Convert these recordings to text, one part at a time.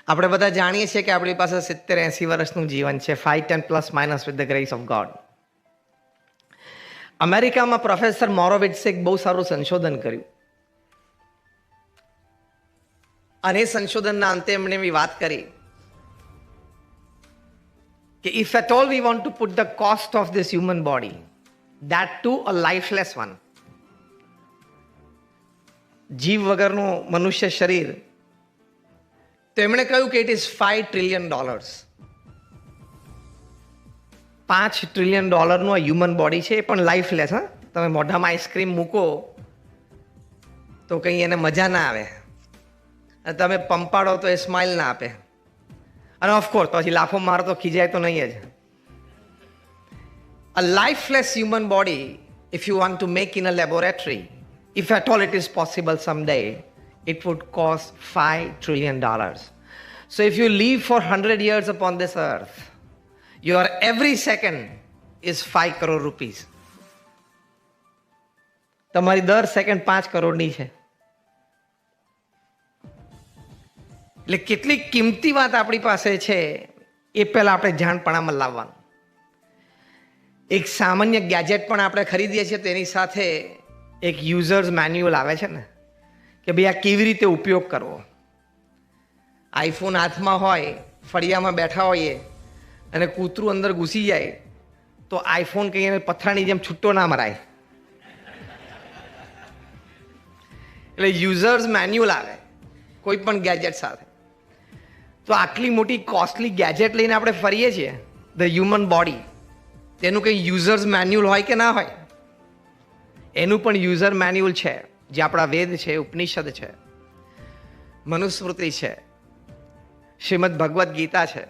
આપણે બધા જાણીએ છીએ કે આપણી પાસે 70-80 વર્ષનું જીવન છે, 5-10 ± with the grace of God. અમેરિકામાં પ્રોફેસર મોરોવિટ્સે એક બહુ સારું સંશોધન કર્યું અને એ સંશોધનના અંતે એમણે એવી વાત કરી કે if at all we want to put the cost of this human body, that to a lifeless one, જીવ વગરનું મનુષ્ય શરીર, તો એમણે કહ્યું કે ઇટ ઇઝ $5 trillion. $5 trillion આ હ્યુમન બોડી છે, એ પણ લાઈફલેસ. હા, તમે મોઢામાં આઈસ્ક્રીમ મૂકો તો કંઈ એને મજા ના આવે, અને તમે પંપાડો તો એ સ્માઇલ ના આપે, અને ઓફકોર્સ પછી લાફો મારો તો ખીજાય તો નહીં જ. A lifeless human body, if you want to make in a laboratory, if at all it is possible someday, it would cost $5 trillion. So if you live for 100 years upon this earth, your every second is 5 crore rupees. તમારી દર second 5 કરોડની છે. એટલે કેટલી કિંમતી વાત આપણી પાસે છે એ પહેલા આપણે જાણપણામાં લાવવાનું. એક સામાન્ય ગેજેટ પણ આપણે ખરીદીએ છીએ તો એની સાથે એક યુઝર્સ મેન્યુઅલ આવે છે ને, કે ભાઈ આ કેવી રીતે ઉપયોગ કરવો. આઈફોન હાથમાં હોય, ફળિયામાં બેઠા હોઈએ અને કૂતરું અંદર ઘૂસી જાય તો આઈફોન કહીને પથરાની જેમ છૂટો ના મરાય. એટલે યુઝર્સ મેન્યુઅલ આવે કોઈ પણ ગેજેટ સાથે. તો આટલી મોટી કોસ્ટલી ગેજેટ લઈને આપણે ફરીએ છીએ, ધ હ્યુમન બોડી, તેનું કંઈ યુઝર્સ મેન્યુઅલ હોય કે ના હોય? એનું પણ યુઝર મેન્યુઅલ છે, જે આપણા વેદ છે, ઉપનિષદ છે, મનુસ્મૃતિ છે, શ્રીમદ ભગવદ્ ગીતા છે,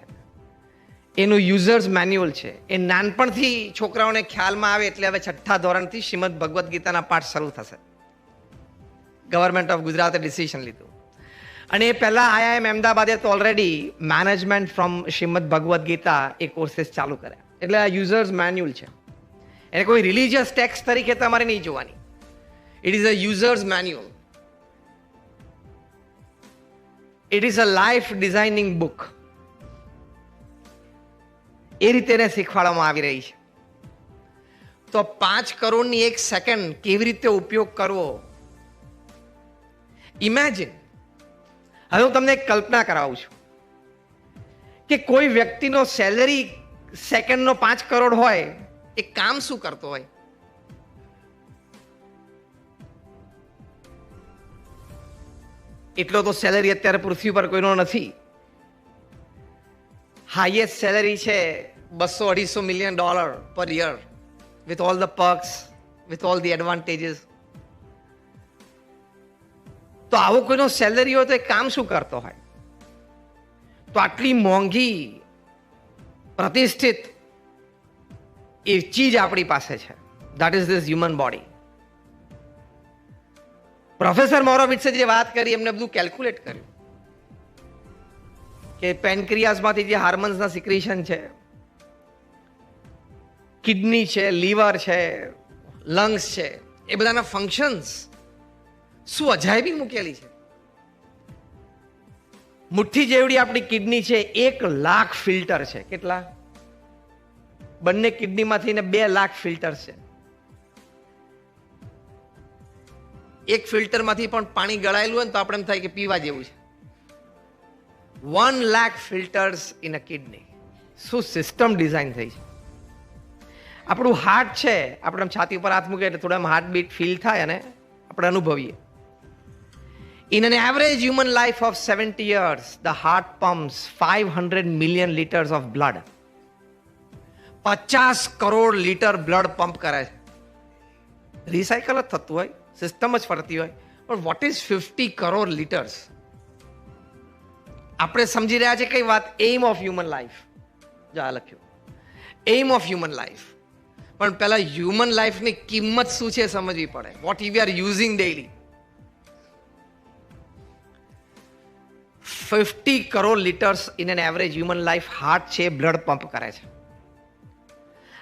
એનું યુઝર્સ મેન્યુઅલ છે. એ નાનપણથી છોકરાઓને ખ્યાલમાં આવે એટલે હવે 6ઠ્ઠા ધોરણથી શ્રીમદ ભગવદ્ ગીતાના પાઠ શરૂ થશે. ગવર્મેન્ટ ઓફ ગુજરાતે ડિસિઝન લીધું, અને એ પહેલાં IIM અમદાવાદે તો already management from Shrimad Bhagavad Gita એ કોર્सेस ચાલુ કર્યા. એટલે આ યુઝર્સ મેન્યુઅલ છે. એને કોઈ રિલિજિયસ ટેક્સ્ટ તરીકે તમારે નહીં જોવાની. It is a users manual. It is a life designing book. એ રીતે એને શીખવાડવામાં આવી રહી છે. તો 5 કરોડની એક સેકન્ડ કેવી રીતે ઉપયોગ કરવો, ઇમેજિન. હવે હું તમને એક કલ્પના કરાવું છું કે કોઈ વ્યક્તિનો સેલરી સેકન્ડનો 5 કરોડ હોય, એ કામ શું કરતો હોય? એટલો તો સેલરી અત્યારે પૃથ્વી પર કોઈનો નથી. હાઈએસ્ટ સેલરી છે $200-250 million per year, with all the perks, with all the advantages. તો આવો કોઈનો સેલરી હોય તો એ કામ શું કરતો હોય? તો આટલી મોંઘી પ્રતિષ્ઠિત એ ચીજ આપણી પાસે છે, that is this human body. Professor મોરોવિટ્સે જે વાત કરી, એમને બધું કેલ્ક્યુલેટ કર્યું કે પેનક્રિયાસમાંથી જે હાર્મોન્સના સિક્રેશન છે, કિડની છે, લીવર છે, લંગ્સ છે, એ બધાના ફંક્શન્સ શું અજાયબી મૂકેલી છે. મુઠ્ઠી જેવડી આપણી કિડની છે, 1 લાખ ફિલ્ટર છે. કેટલા? બંને કિડનીમાંથી 2 લાખ ફિલ્ટર છે. એક ફિલ્ટરમાંથી પણ પાણી ગળાયેલું હોય ને તો આપણે એમ થાય કે પીવા જેવું છે. 1 lakh filters in a kidney. શું સિસ્ટમ ડિઝાઇન થઈ છે. આપણું હાર્ટ છે, આપણે છાતી ઉપર હાથ મૂકીએ એટલે થોડા હાર્ટ બીટ ફીલ થાય અને આપણે અનુભવીએ. In an average human life of 70 years, the heart pumps 500 million liters of blood. 50 crore litre blood pump કરે છે. રિસાયકલ જ થતું હોય, સિસ્ટમ જ ફરતી હોય, પણ વોટ ઇઝ 50 કરોડ લીટર્સ? આપણે સમજી રહ્યા છે કઈ વાત? Aim of human life. જો આ લખ્યું, એઇમ ઓફ હ્યુમન લાઈફ. પણ પહેલા હ્યુમન લાઈફની કિંમત શું છે સમજવી પડે. What we are using daily. 50 crore litres in an average human life heart છે, બ્લડ પંપ કરે છે.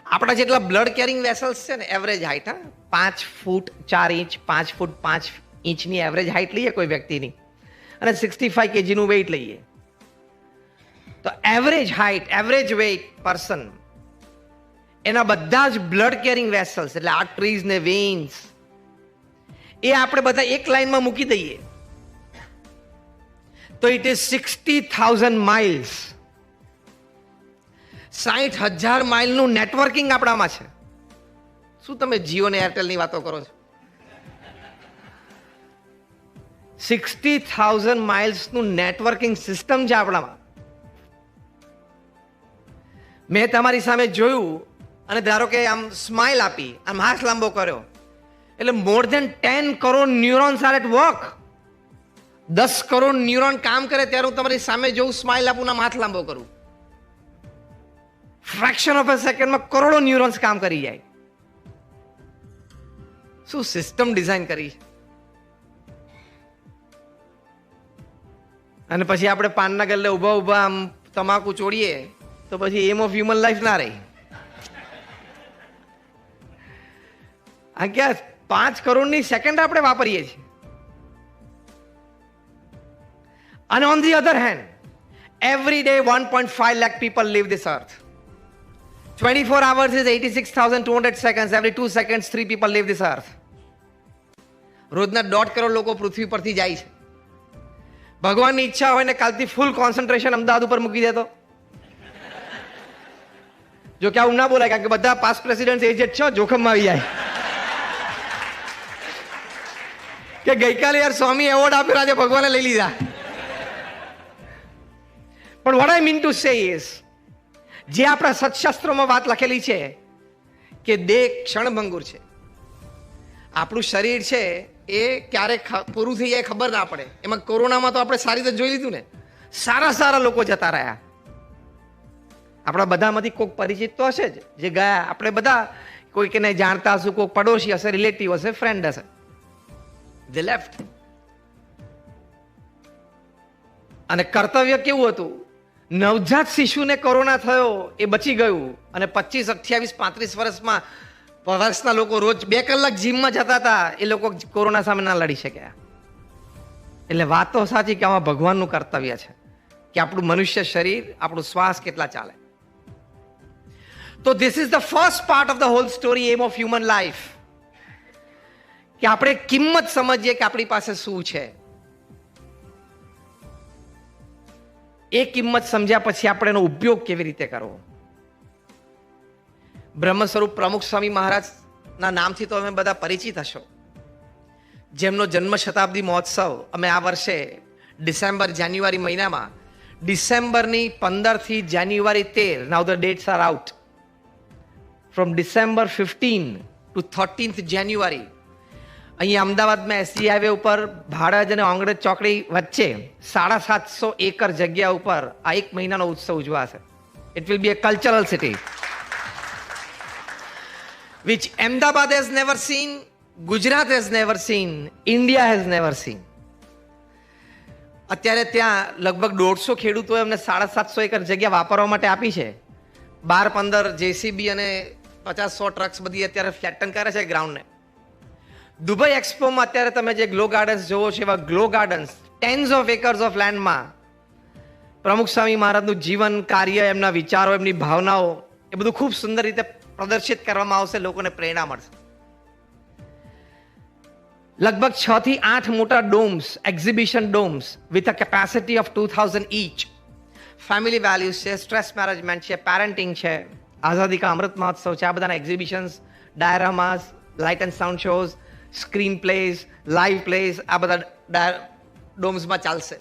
આપણા જેટલા બ્લડ કેરિંગ વેસલ્સ છે ને, average height, 5 foot 4 inch, 5 foot 5 ઇંચની એવરેજ હાઈટ લઈએ કોઈ વ્યક્તિની, અને 65 kgનું વેઇટ લઈએ, તો average height, average weight person, એના બધા જ બ્લડ કેરિંગ વેસલ્સ એટલે આર્ટરીઝ ને વેઇન્સ એ આપણે બધા એક લાઈનમાં મૂકી દઈએ તો ઇટ ઇઝ 60,000 માઇલ્સ. 60,000 માઇલનું નેટવર્કિંગ આપણામાં છે. શું તમે જીઓ ને એરટેલની વાતો કરો છો? 60,000 માઇલ્સનું નેટવર્કિંગ સિસ્ટમ છે આપણામાં. મેં તમારી સામે જોયું અને ધારો કે આમ સ્માઇલ આપી, આમ હાથ લાંબો કર્યો એટલે more than 10 crore neurons are at work. 10 crore neuron કામ કરે ત્યારે હું તમારી સામે જોઉં, સ્માઇલ આપું, આમ હાથ લાંબો કરું. ફ્રેક્શન ઓફ અ સેકન્ડમાં કરોડો ન્યુરોન્સ કામ કરી જાય. શું સિસ્ટમ ડિઝાઇન કરી. અને પછી આપણે પાનના ગલ્લે ઉભા ઉભા આમ તમાકુ ચોડીએ તો પછી એમ ઓફ હ્યુમન લાઈફ ના રહી. આ ક્યાં 5 કરોડની સેકન્ડ આપણે વાપરીએ છીએ. અને on the other hand every day 1.5 lakh people leave this earth. 24 hours is 86,200 seconds. Every 2 seconds 3 people leave this earth. રોજના 1.5 કરોડ લોકો પૃથ્વી પરથી જાય છે. ભગવાનની ઈચ્છા હોય ને કાલથી ફૂલ કોન્સન્ટ્રેશન અમદાવાદ ઉપર મૂકી દેતો. જો કે આવું ના બોલાય કારણ કે બધા પાસ્ટ પ્રેસિડેન્ટ એજેડ છે, જોખમમાં આવી જાય કે ગઈકાલે યાર સ્વામી એવોર્ડ આપ્યો, આજે ભગવાને લઈ લીધા. પણ what I mean to say is જે આપણા સત્શાસ્ત્રોમાં વાત લખેલી છે કે દેહ ક્ષણભંગુર છે. આપણું શરીર છે એ ક્યારે પૂરું થઈ જાય ખબર ના પડે. એમાં કોરોનામાં તો આપણે સારી રીતે જોઈ લીધું ને, સારા લોકો જતા રહ્યા. આપણા બધામાંથી કોઈક પરિચિત તો હશે જ જે ગયા. આપણે બધા કોઈકને જાણતા હશું, કોઈક પડોશી હશે, રિલેટિવ હશે, ફ્રેન્ડ હશે, જે લેફ્ટ. અને કર્તવ્ય કેવું હતું? નવજાત શિશુને કોરોના થયો એ બચી ગયું અને 25, 28, 35 વર્ષના લોકો રોજ 2 કલાક જીમમાં જતા હતા, એ લોકો કોરોના સામે ના લડી શક્યા. એટલે વાત તો સાચી કે આમાં ભગવાનનું કર્તવ્ય છે કે આપણું મનુષ્ય શરીર, આપણું શ્વાસ કેટલા ચાલે. તો this is the first part of the whole story, aim of human life, કે આપણે કિંમત સમજીએ કે આપણી પાસે શું છે. એ કિંમત સમજ્યા પછી આપણે એનો ઉપયોગ કેવી રીતે કરવો. બ્રહ્મ સ્વરૂપ પ્રમુખ સ્વામી મહારાજના નામથી તો અમે બધા પરિચિત હશો, જેમનો જન્મ શતાબ્દી મહોત્સવ અમે આ વર્ષે જાન્યુઆરી મહિનામાં, ડિસેમ્બરની 15 થી January 13, now the dates are out, from December 15 to 13th January અહીં અમદાવાદમાં એસજી હાઈવે ઉપર ભાડજ અને ઓંગણેજ ચોકડી વચ્ચે 750 એકર જગ્યા ઉપર આ 1 મહિનાનો ઉત્સવ ઉજવાશે. It will be a cultural city which Ahmedabad has never seen, Gujarat has never seen, India has never seen. અત્યારે ત્યાં લગભગ 150 ખેડૂતોએ અમને 750 એકર જગ્યા વાપરવા માટે આપી છે. 12-15 જેસીબી અને 50-100 ટ્રક્સ બધી અત્યારે ફ્લેટન કરે છે ગ્રાઉન્ડને. દુબઈ એક્સપોમાં અત્યારે તમે જે ગ્લો ગાર્ડન્સ જોવો છો એવા glow gardens tens of acres of લેન્ડમાં પ્રમુખ સ્વામી મહારાજનું જીવન, કાર્ય, એમના વિચારો, એમની ભાવનાઓ એ બધું ખૂબ સુંદર રીતે પ્રદર્શિત કરવામાં આવશે. લોકોને પ્રેરણા મળશે. લગભગ 6 થી 8 મોટા domes, exhibition domes with a capacity of 2000 each. Family values છે, સ્ટ્રેસ મેનેજમેન્ટ છે, પેરેન્ટિંગ છે, આઝાદી કા અમૃત મહોત્સવ છે, આ બધાના exhibitions, dioramas, light and sound shows, screen plays, live plays, આ બધા ડોમ્સમાં ચાલશે.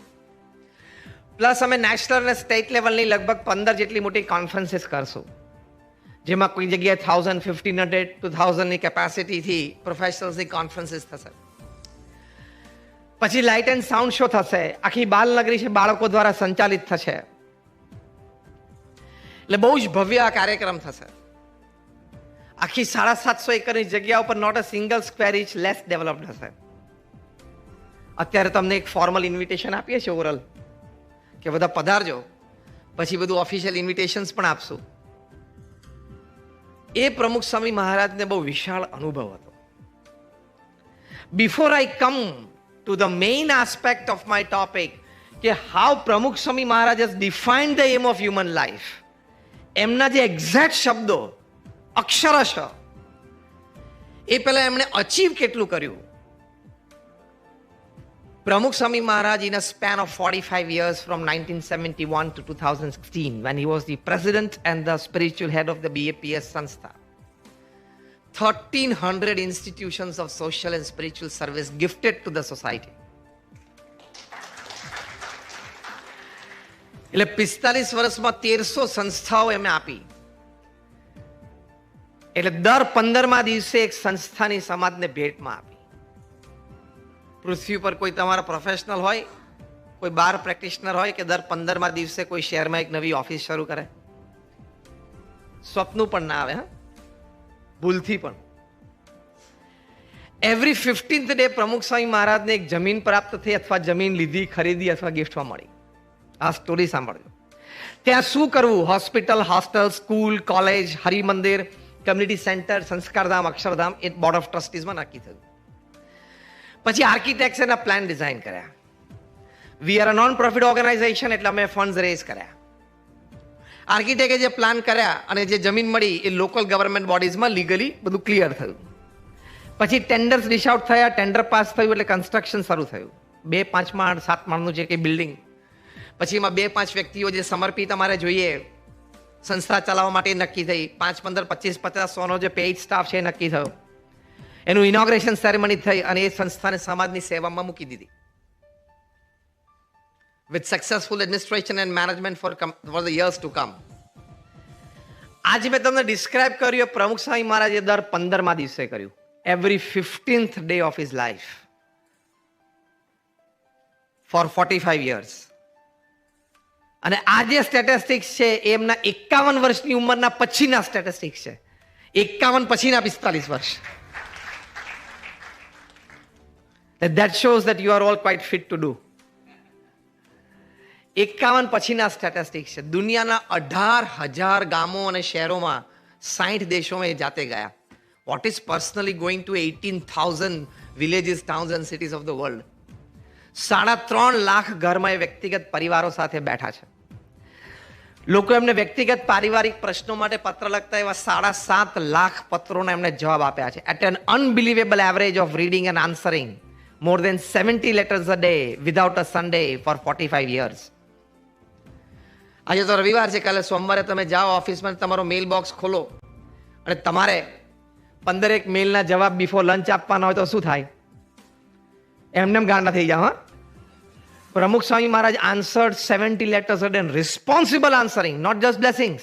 પ્લસ અમે નેશનલ અને સ્ટેટ લેવલની લગભગ 15 જેટલી મોટી કોન્ફરન્સીસ કરશું, જેમાં કોઈ જગ્યાએ 1000, 1500, 2000ની કેપેસિટીથી પ્રોફેશનલ્સની કોન્ફરન્સીસ થશે. પછી લાઇટ એન્ડ સાઉન્ડ શો થશે. આખી બાલનગરી છે, બાળકો દ્વારા સંચાલિત થશે. એટલે બહુ જ ભવ્ય આ કાર્યક્રમ થશે. આખી 750 એકરની જગ્યા ઉપર not a single square inch less developed હશે. અત્યારે તમને એક ફોર્મલ ઇન્વિટેશન આપીએ છીએ ઓરલ કે બધા પધારજો, પછી બધું ઓફિશિયલ ઇન્વિટેશન્સ પણ આપશું. એ પ્રમુખ સ્વામી મહારાજને બહુ વિશાળ અનુભવ હતો. Before I come to the main aspect of my topic, કે how Pramukh Swami Maharaj has defined the aim of human life. એમના જે એક્ઝેક્ટ શબ્દો અક્ષરશ એ પહેલા એમણે અચીવ કેટલું કર્યું. પ્રમુખ સ્વામી મહારાજ in a span of 45 years from 1971 to 2016 when he was the president and the spiritual head of the BAPS Sanstha, 1300 institutions of social and spiritual service gifted to the society. એટલે 45 વર્ષમાં 1300 સંસ્થાઓ એમને આપી. એટલે દર 15મા દિવસે એક સંસ્થાની સમાજને ભેટમાં આપી. પૃથ્વી પર કોઈ તમારા પ્રોફેશનલ હોય, કોઈ બાર પ્રેક્ટિશનર હોય કે દર 15મા દિવસે કોઈ શહેરમાં એક નવી ઓફિસ શરૂ કરે? સ્વપ્નું પણ ના આવે, હા, ભૂલથી પણ. એવરી 15th ડે પ્રમુખ સ્વામી મહારાજને એક જમીન પ્રાપ્ત થઈ અથવા જમીન લીધી, ખરીદી અથવા ગિફ્ટમાં મળી. આ સ્ટોરી સાંભળજો. ત્યાં શું કરવું? Hospital, hostel, school, college, Harimandir, community centre, Sanskardham, Akshardham એ બોર્ડ ઓફ ટ્રસ્ટીઝમાં નક્કી થયું. પછી આર્કિટેક્ટ્સ એના પ્લાન ડિઝાઇન કર્યા. We are a non profit organisation એટલે અમે ફંડ્સ રેઝ કર્યા. આર્કિટેક્ટે જે પ્લાન કર્યા અને જે જમીન મળી એ લોકલ ગવર્મેન્ટ બોડીઝમાં લીગલી બધું ક્લિયર થયું. પછી ટેન્ડર્સ ડિશ આઉટ થયા, ટેન્ડર પાસ થયું એટલે કન્સ્ટ્રક્શન શરૂ થયું. 2, 5 માળ, 7 માળનું જે કંઈ બિલ્ડિંગ. પછી એમાં 2-5 વ્યક્તિઓ જે સમર્પિત અમારે જોઈએ સંસ્થા ચલાવવા માટે નક્કી થઈ. 5, 15, 25, 50, 100નો જે પેઇડ સ્ટાફ છે એ નક્કી થયો. એનું ઇનોગ્રેશન સેરેમની થઈ અને એ સંસ્થાને સમાજની સેવામાં મૂકી દીધી. With successful administration and management for the years to come. આજે મેં તમને ડિસ્ક્રાઇબ કર્યું પ્રમુખ સ્વામી મહારાજે દર 15મા દિવસે કર્યું. Every 15th day of his life four 45 years. અને આ જે સ્ટેટિસ્ટિક્સ છે એ એમના 51 વર્ષની ઉંમરના પછીના સ્ટેટિસ્ટિક્સ છે. 51 પછીના 45 વર્ષ. That shows that you are all quite fit to do. 51 પછીના સ્ટેટિસ્ટિક્સ છે. દુનિયાના 18,000 ગામો અને શહેરોમાં 60 દેશોમાં એ જાતે ગયા. What is personally going to 18,000 villages, towns and cities of the world? 3.5 lakh ઘરમાં એ વ્યક્તિગત પરિવારો સાથે બેઠા છે. લોકો એમને વ્યક્તિગત પારિવારિક પ્રશ્નો માટે પત્ર લખતા એવા 7.5 લાખ પત્રોના એમને જવાબ આપ્યા છે. At an unbelievable average of reading and answering more than 70 letters a day without a Sunday for 45 years. આજે તો રવિવાર છે, કાલે સોમવારે તમે જાઓ ઓફિસમાં, તમારો મેલ બોક્સ ખોલો અને તમારે 15 મેલના જવાબ બિફોર લંચ આપવાના હોય તો શું થાય? એમને ગાંડા થઈ જાઓ. હા, પ્રમુખ સ્વામી મહારાજ answered 70 letters a day and responsible answering, not just blessings.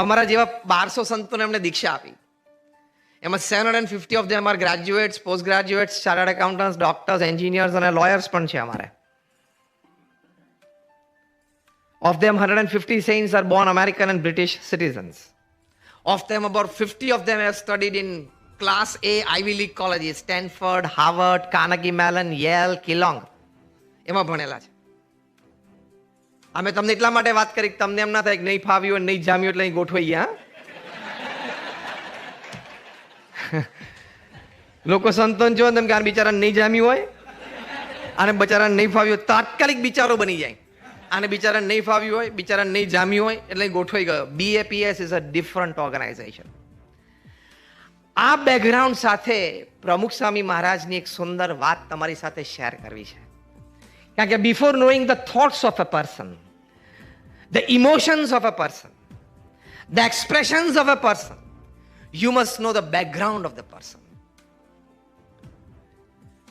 અમારા જેવા 1200 સંતોને એમને દીક્ષા આપી. એમાં 750 of them are graduates, post graduates, chartered accountants, doctors, engineers અને lawyers પણ છે અમારે. Of them 150 saints are born American and British citizens. Of them about 50 of them have studied in Class A Ivy League colleges, Stanford, Harvard, Carnegie Mellon, Yale, Keelong. એમાં ભણેલા છે. અમે તમને એટલા માટે વાત કરી કે તમને એમ ના થાય કે નહીં ફાવ્યું નહીં જામ્યું એટલે અહીં ગોઠવાઈ ગયા. લોકો સંતોન જો તેમ કે આ બિચારાને નહીં જામ્યું હોય અને બિચારાને નહીં ફાવ્યું, તાત્કાલિક બિચારો બની જાય. આને બિચારાને નહીં ફાવ્યું હોય, બિચારાને નહીં જામ્યું હોય એટલે ગોઠવાઈ ગયો. BAPS is a different organisation. આ બેકગ્રાઉન્ડ સાથે પ્રમુખ સ્વામી મહારાજની એક સુંદર વાત તમારી સાથે શેર કરવી છે. કારણ કે before knowing the thoughts of a person, the emotions of a person, the expressions of a person, you must know the background of the person.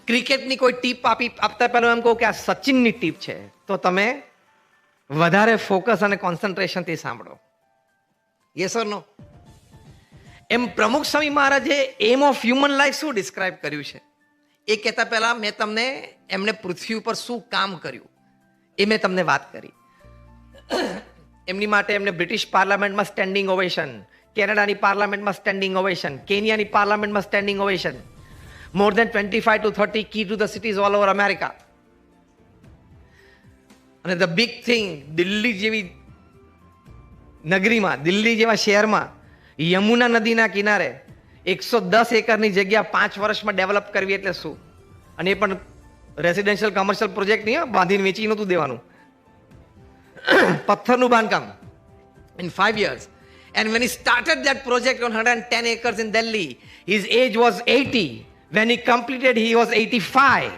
ક્રિકેટની કોઈ ટીપ આપતા પહેલા એમ કહું કે આ સચિનની ટીપ છે તો તમે વધારે ફોકસ અને કોન્સન્ટ્રેશનથી સાંભળો. યસ ઓર નો? એમ પ્રમુખ સ્વામી મહારાજે એમ ઓફ હ્યુમન લાઈફ શું ડિસ્ક્રાઇબ કર્યું છે એ કહેતા પહેલા મેં તમને એમને પૃથ્વી ઉપર શું કામ કર્યું એ મેં તમને વાત કરી. એમની માટે એમને બ્રિટિશ પાર્લામેન્ટમાં સ્ટેન્ડિંગ ઓવેશન, કેનેડાની પાર્લામેન્ટમાં સ્ટેન્ડિંગ ઓવેશન, કેનિયાની પાર્લામેન્ટમાં standing ovation, more than 25 to 30 key to the cities all over America. અને the big thing, દિલ્હી જેવી નગરીમાં, દિલ્હી જેવા શહેરમાં યમુના નદીના કિનારે 110 એકરની જગ્યા 5 વર્ષમાં ડેવલપ કરવી એટલે શું? અને એ પણ રેસિડેન્શિયલ કમર્શિયલ પ્રોજેક્ટ નહીં, બાંધીને વેચી નહોતું દેવાનું. પથ્થરનું બાંધકામ in 5 years. And when he started that project on 110 acres in Delhi, his age was 80. When he completed, he was 85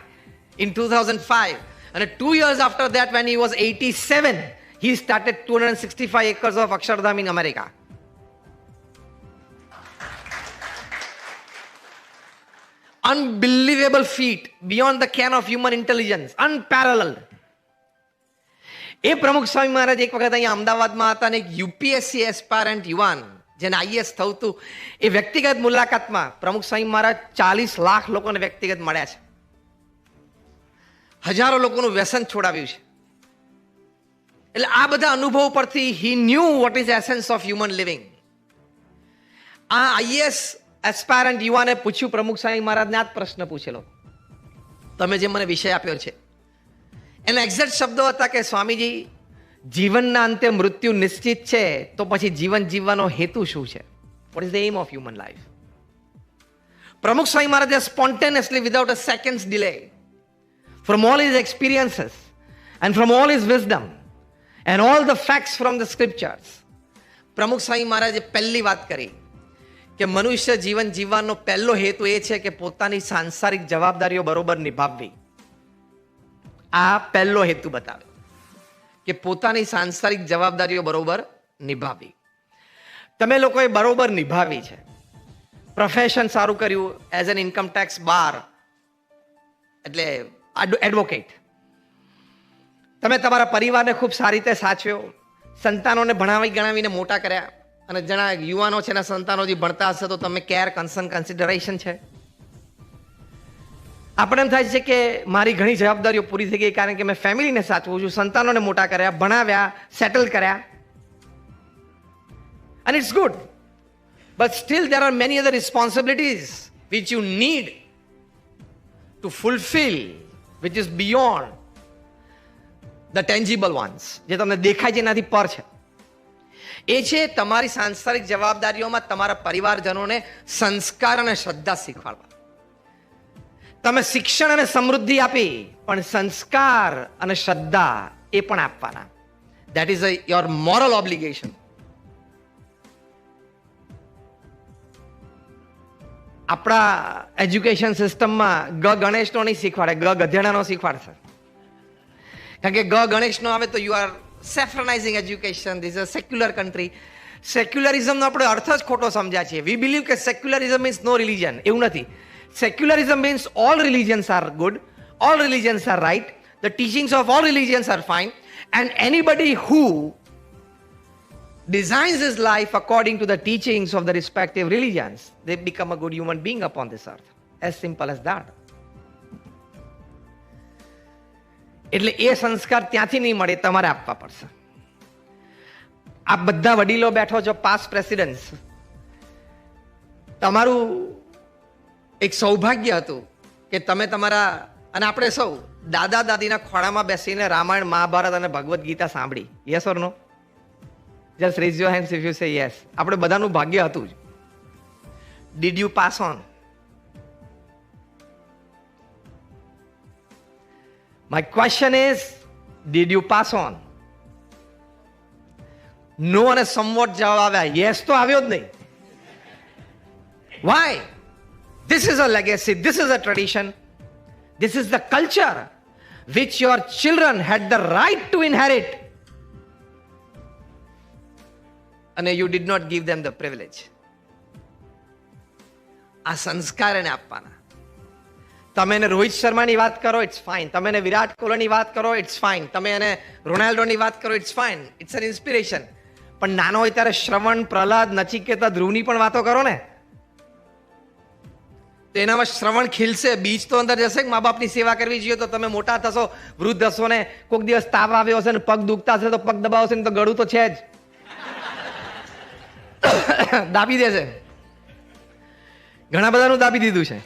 in 2005. And 2 years after that, when he was 87, he started 265 acres of Akshardham in America. Unbelievable feat, beyond the ken of human intelligence, unparalleled. એ પ્રમુખ સ્વામી મહારાજ એક વખત અહીંયા અમદાવાદમાં હતા અને એક UPSC એસ્પાયરન્ટ યુવાન જેને આઈએસ થવું હતું, એ વ્યક્તિગત મુલાકાતમાં પ્રમુખ સ્વામી મહારાજ 40 લાખ લોકોને વ્યક્તિગત મળ્યા છે, હજારો લોકોનું વ્યસન છોડાવ્યું છે. એટલે આ બધા અનુભવ પરથી he knew what is essence of human living. આ આઈએસ એસ્પાયરન્ટ યુવાને પૂછ્યું પ્રમુખ સ્વામી મહારાજને આ જ પ્રશ્ન પૂછેલો, તમે જે મને વિષય આપ્યો છે. એના એક્ઝેક્ટ શબ્દો હતા કે સ્વામીજી, જીવનના અંતે મૃત્યુ નિશ્ચિત છે, તો પછી જીવન જીવવાનો હેતુ શું છે? What is the aim of human life? Pramukh Swami મહારાજે spontaneously, without a seconds delay, from all his experiences and from all his wisdom and all the facts from the scriptures, પ્રમુખ સ્વામી મહારાજે પહેલી વાત કરી કે મનુષ્ય જીવન જીવવાનો પહેલો હેતુ એ છે કે પોતાની સાંસારિક જવાબદારીઓ બરોબર નિભાવવી. આ પહેલો હેતુ બતાવે કે પોતાની સાંસારિક જવાબદારીઓ બરોબર નિભાવવી. તમે લોકોએ બરોબર નિભાવી છે. પ્રોફેશન સારું કર્યું, એઝ એન ઇન્કમ ટેક્સ બાર, એટલે એડવોકેટ. તમે તમારા પરિવારને ખૂબ સારી રીતે સાચવ્યો, સંતાનોને ભણાવી ગણાવીને મોટા કર્યા, અને ઘણા યુવાનો છે એના સંતાનો જે ભણતા હશે તો તમે કેર, કન્સર્ન, કન્સિડરેશન છે. આપણે એમ થાય છે કે મારી ઘણી જવાબદારીઓ પૂરી થઈ ગઈ કારણ કે મેં ફેમિલીને સાચવું છું, સંતાનોને મોટા કર્યા, ભણાવ્યા, સેટલ કર્યા, and it's good, but still there are many other responsibilities which you need to fulfill, which is beyond the tangible ones, જે તમને દેખાય છે એનાથી પર છે. એ છે તમારી સાંસારિક જવાબદારીઓમાં તમારા પરિવારજનોને સંસ્કાર અને શ્રદ્ધા શીખવાડવા. તમે શિક્ષણ અને સમૃદ્ધિ આપી, પણ સંસ્કાર અને શ્રદ્ધા એ પણ આપવાના. That is your moral obligation. આપણા એજ્યુકેશન સિસ્ટમમાં ગણેશનો નહીં શીખવાડે, ગધેડાનો શીખવાડશે. કારણ કે ગણેશનો આવે તો you are saffronising education. This is a secular country. સેક્યુલરિઝમનો આપણે અર્થ જ ખોટો સમજ્યા છીએ. વી બિલીવ કે સેક્યુલરિઝમ મીન્સ નો રિલિજન. એવું નથી. Secularism means all religions are good, all religions are right, the teachings of all religions are fine, and anybody who designs his life according to the teachings of the respective religions, they become a good human being upon this earth. As simple as that. એટલે એ સંસ્કાર ત્યાંથી નહીં મળે, તમારે આપવા પડશે. આ બધા વડીલો બેઠો છો, પાસ્ટ પ્રેસિડેન્ટ્સ, તમારું એક સૌભાગ્ય હતું કે તમે તમારા, અને આપણે સૌ દાદા દાદીના ખોળામાં બેસીને રામાયણ, મહાભારત અને ભગવદ્ ગીતા સાંભળી. Yes or no? Just raise your hands if you say yes. આપણે બધાનું ભાગ્ય હતું જ. Did you pass on? My question is, did you pass on? No અને સમવોટ જવાબ આવ્યા, યસ તો આવ્યો જ નહીં. Why? This is a legacy, this is a tradition, this is the culture which your children had the right to inherit. And you did not give them the privilege. આ સંસ્કાર એને આપવાના. તમે એને રોહિત શર્માની વાત કરો, ઇટ્સ ફાઇન. તમે એને વિરાટ કોહલીની વાત કરો, ઇટ્સ ફાઇન. તમે એને રોનાલ્ડોની વાત કરો, it's fine. It's an inspiration. પણ નાનો હોય ત્યારે શ્રવણ, પ્રહલાદ, નચિકેતા, ધ્રુવની પણ વાતો કરો ને, તો એનામાં શ્રવણ ખીલશે. બીજ તો અંદર જશે કે મા બાપની સેવા કરવી જોઈએ. તો તમે મોટા થશો, વૃદ્ધ હશો ને કોઈક દિવસ તાવ આવ્યો હશે ને પગ દુખતા હશે તો પગ દબાવશે ને તો ગળું તો છે જ, દાબી દેશે. ઘણા બધાનું દાબી દીધું છે.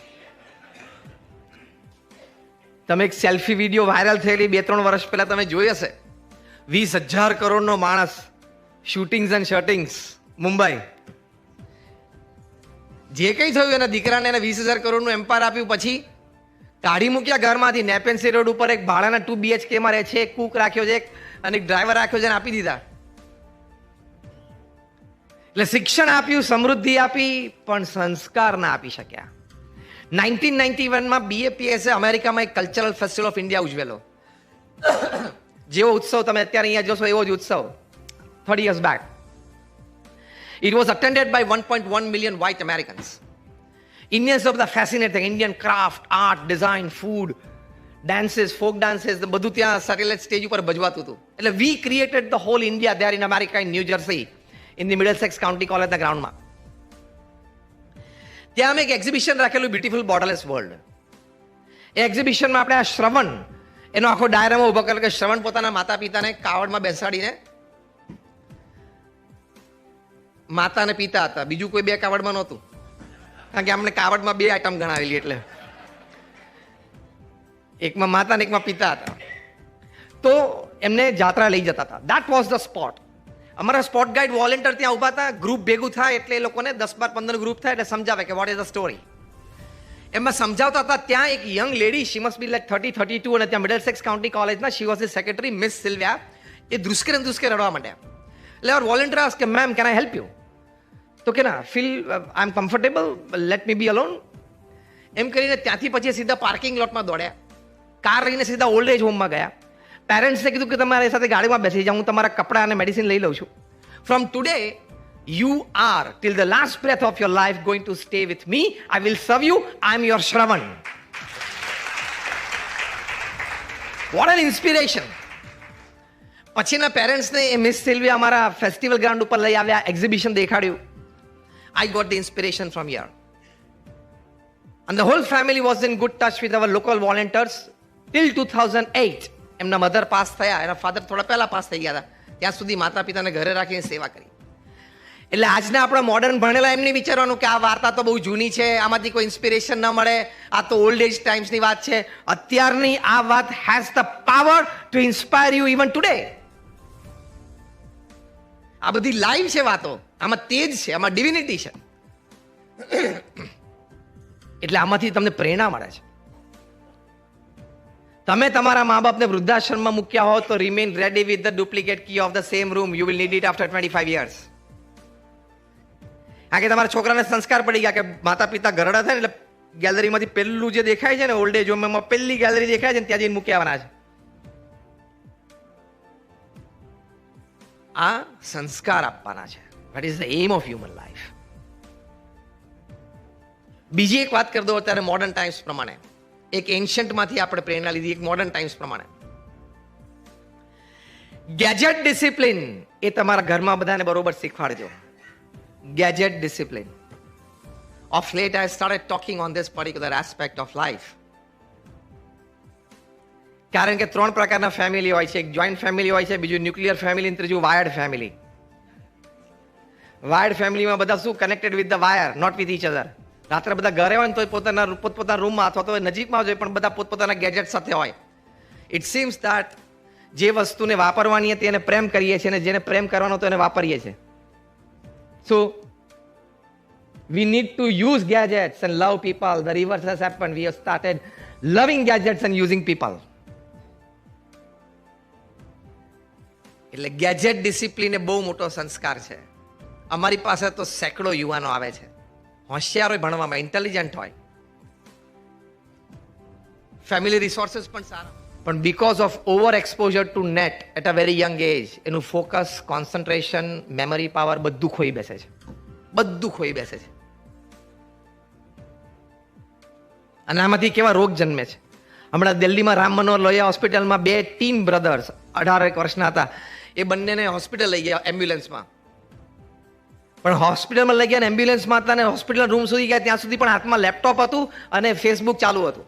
તમે એક સેલ્ફી વિડીયો વાયરલ થયેલી 2-3 વર્ષ પહેલા તમે જોઈ હશે. 20,000 કરોડનો માણસ, શૂટિંગ્સ એન્ડ શર્ટિંગ્સ, મુંબઈ. જે કંઈ થયું એના દીકરાને એને 20,000 કરોડનું એમ્પાયર આપ્યું, પછી કાઢી મૂક્યા ઘરમાંથી. નેપેન્સી રોડ ઉપર એક ભાડાના 2 BHK માં રહે છે, એક કુક રાખ્યો છે અને એક ડ્રાઈવર રાખ્યો છે અને આપી દીધા. એટલે શિક્ષણ આપ્યું, સમૃદ્ધિ આપી, પણ સંસ્કાર ના આપી શક્યા. 1991માં BAPSએ અમેરિકામાં એક કલ્ચરલ ફેસ્ટિવલ ઓફ ઇન્ડિયા ઉજવેલો. જેવો ઉત્સવ તમે અત્યારે અહીંયા જોશો એવો જ ઉત્સવ 30 years back. It was attended by 1.1 million white Americans. Indians were fascinated. Indian craft, art, design, food, dances, folk dances, બધું ત્યાં સેટેલાઇટ સ્ટેજ ઉપર ભજવાતું હતું. એટલે we created the whole India there in America, in New Jersey, in the Middlesex County Collegeના ગ્રાઉન્ડમાં. ત્યાં અમે એક exhibition રાખેલું, બ્યુટીફુલ બોર્ડરલેસ વર્લ્ડ. એ એક્ઝિબિશનમાં આપણે આ શ્રવણ એનો આખો ડાયરામાં ઉભો કરેલો કે શ્રવણ પોતાના માતા પિતાને કાવડમાં બેસાડીને, માતા અને પિતા હતા, બીજું કોઈ બે કાવડમાં નહોતું, કારણ કે અમને કાવડમાં 2 આઈટમ ગણાવેલી, એટલે એકમાં માતા ને એકમાં પિતા હતા. તો એમને જાત્રા લઈ જતા હતા. That was the spot. અમારા સ્પોટ ગાઈડ વોલેન્ટિયર ત્યાં ઉભા હતા. ગ્રુપ ભેગું થાય એટલે એ લોકોને 10-12-15 ગ્રુપ થાય એટલે સમજાવે કે વોટ ઇઝ ધ સ્ટોરી. એમાં સમજાવતા હતા. ત્યાં એક young lady, she must be like 30-32, અને ત્યાં મિડલસેક્સ કાઉન્ટી કોલેજના she was the secretary, miss Sylvia, એ ધ્રુસકે રડવા માંડ્યા. એટલે ઓર વોલેન્ટિયર આસ્ક કે ma'am can I help you? તો કે ના, feel I am comfortable, let me be alone. એમ કરીને ત્યાંથી પછી સીધા પાર્કિંગ લોટમાં દોડ્યા. કાર લઈને સીધા ઓલ્ડ એજ હોમમાં ગયા. પેરેન્ટ્સને કીધું કે તમારી સાથે ગાડીમાં બેસી જાઉં, હું તમારા કપડાં અને મેડિસિન લઈ લઉં છું. From today you are till the last breath of your life going to stay with me. I will serve you. I am your Shravan. What an inspiration. પછીના પેરેન્ટ્સને એ મિસ સિલ્વિયા અમારા ફેસ્ટિવલ ગ્રાઉન્ડ ઉપર લઈ આવ્યા, exhibition દેખાડ્યું. I got the inspiration from here. And the whole family was in good touch with our local volunteers till 2008. એમના mother pass થયા, એના father થોડા પહેલા પાસ થઈ ગયા હતા. ત્યાં સુધી માતા પિતાને ઘરે રાખીને સેવા કરી. એટલે આજના આપણા મોડર્ન ભણેલા એમને વિચારવાનું કે આ વાર્તા તો બહુ જૂની છે, આમાંથી કોઈ ઇન્સ્પિરેશન ન મળે, આ તો ઓલ્ડ એજ ટાઈમ્સની વાત છે. અત્યારની આ વાત has the power to inspire you even today. આ બધી લાઈવ છે વાતો, આમાં તેજ છે, આમાં ડિવિનિટી છે. એટલે આમાંથી તમને પ્રેરણા મળે છે. તમે તમારા મા બાપને વૃદ્ધાશ્રમમાં મૂક્યા હો તો remain ready with the duplicate key of the same room. You will need it after 25 years. કારણ કે તમારા છોકરાને સંસ્કાર પડી ગયા કે માતા પિતા ઘરડા થાય ને એટલે ગેલેરીમાંથી પહેલું જે દેખાય છે ને ઓલ્ડ એજ હોમમાં પહેલી ગેલેરી દેખાય છે ને ત્યાં જઈને મૂકી આવવાના છે. આ સંસ્કાર આપવાના છે. That is the aim of human life. બીજી એક વાત કરી દો અત્યારે મોડર્ન ટાઈમ્સ પ્રમાણે. એક એન્શન્ટમાંથી આપણે પ્રેરણા લીધી, એક મોડર્ન ટાઈમ્સ પ્રમાણે. ગેજેટ ડિસિપ્લિન એ તમારા ઘરમાં બધાને બરોબર શીખવાડજો. Gadget discipline. Of late, I started talking on this particular aspect of life. કારણ કે 3 પ્રકારના ફેમિલી હોય છે. એક જોઈન્ટ ફેમિલી હોય છે, બીજું ન્યુક્લિયર ફેમિલી, ત્રીજું વાયર્ડ ફેમિલી. વાયર્ડ ફેમિલીમાં બધા શું connected with the wire, not with each other. રાત્રે બધા ઘરે હોય ને તો પોતપોતાના રૂમમાં અથવા તો નજીકમાં હોય પણ બધા પોતપોતાના ગેજેટ સાથે હોય. ઇટ સીમ્સ ધેટ જે વસ્તુને વાપરવાની હતી એને પ્રેમ કરીએ છીએ અને જેને પ્રેમ કરવાનો તો એને વાપરીએ છીએ. So, we need to use gadgets and love people. The reverse has happened. We have started loving gadgets and using people. એટલે ગેજેટ ડિસિપ્લિન એ બહુ મોટો સંસ્કાર છે. અમારી પાસે તો સેંકડો યુવાનો આવે છે, હોશિયાર હોય ભણવામાં, ઇન્ટેલિજન્ટ હોય, ફેમિલી રિસોર્સિસ પણ સારા, પણ because of over exposure to net at a very young age એનું ફોકસ, કોન્સન્ટ્રેશન, મેમરી પાવર બધું ખોઈ બેસે છે. બધું ખોઈ બેસે છે. અને આમાંથી કેવા રોગ જન્મે છે. હમણાં દિલ્હીમાં રામ મનોહર લોહિયા હોસ્પિટલમાં 2 ટીન બ્રધર્સ 18 વર્ષના હતા. એ બંનેને હોસ્પિટલ લઈ ગયા એમ્બ્યુલન્સમાં. પણ હોસ્પિટલમાં લઈ ગયા, એમ્બ્યુલન્સમાં હતા ને હોસ્પિટલ રૂમ સુધી ગયા ત્યાં સુધી પણ હાથમાં લેપટોપ હતું અને ફેસબુક ચાલુ હતું.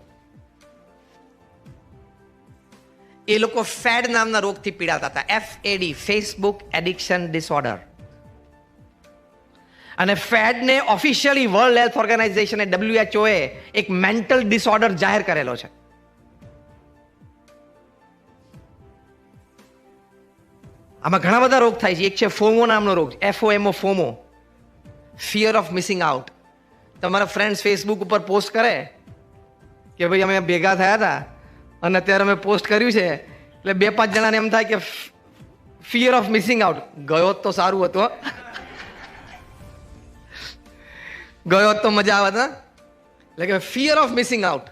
એ લોકો ફેડ નામના રોગથી પીડાતા હતા. FAD, Facebook addiction disorder. અને ફેડને officially World Health Organization WHO એક મેન્ટલ ડિસઓર્ડર જાહેર કરેલો છે. આમાં ઘણા બધા રોગ થાય છે. એક છે ફોમો નામનો રોગ, FOMO, FOMO, fear of missing out. તમારા ફ્રેન્ડ્સ ફેસબુક ઉપર પોસ્ટ કરે કે ભાઈ અમે ભેગા થયા હતા અને અત્યારે અમે પોસ્ટ કર્યું છે, એટલે 2-5 જણાને એમ થાય કે ફિયર ઓફ મિસિંગ આઉટ. ગયો તો સારું હતું, ગયો તો મજા આવે હતા. એટલે કે ફિયર ઓફ મિસિંગ આઉટ.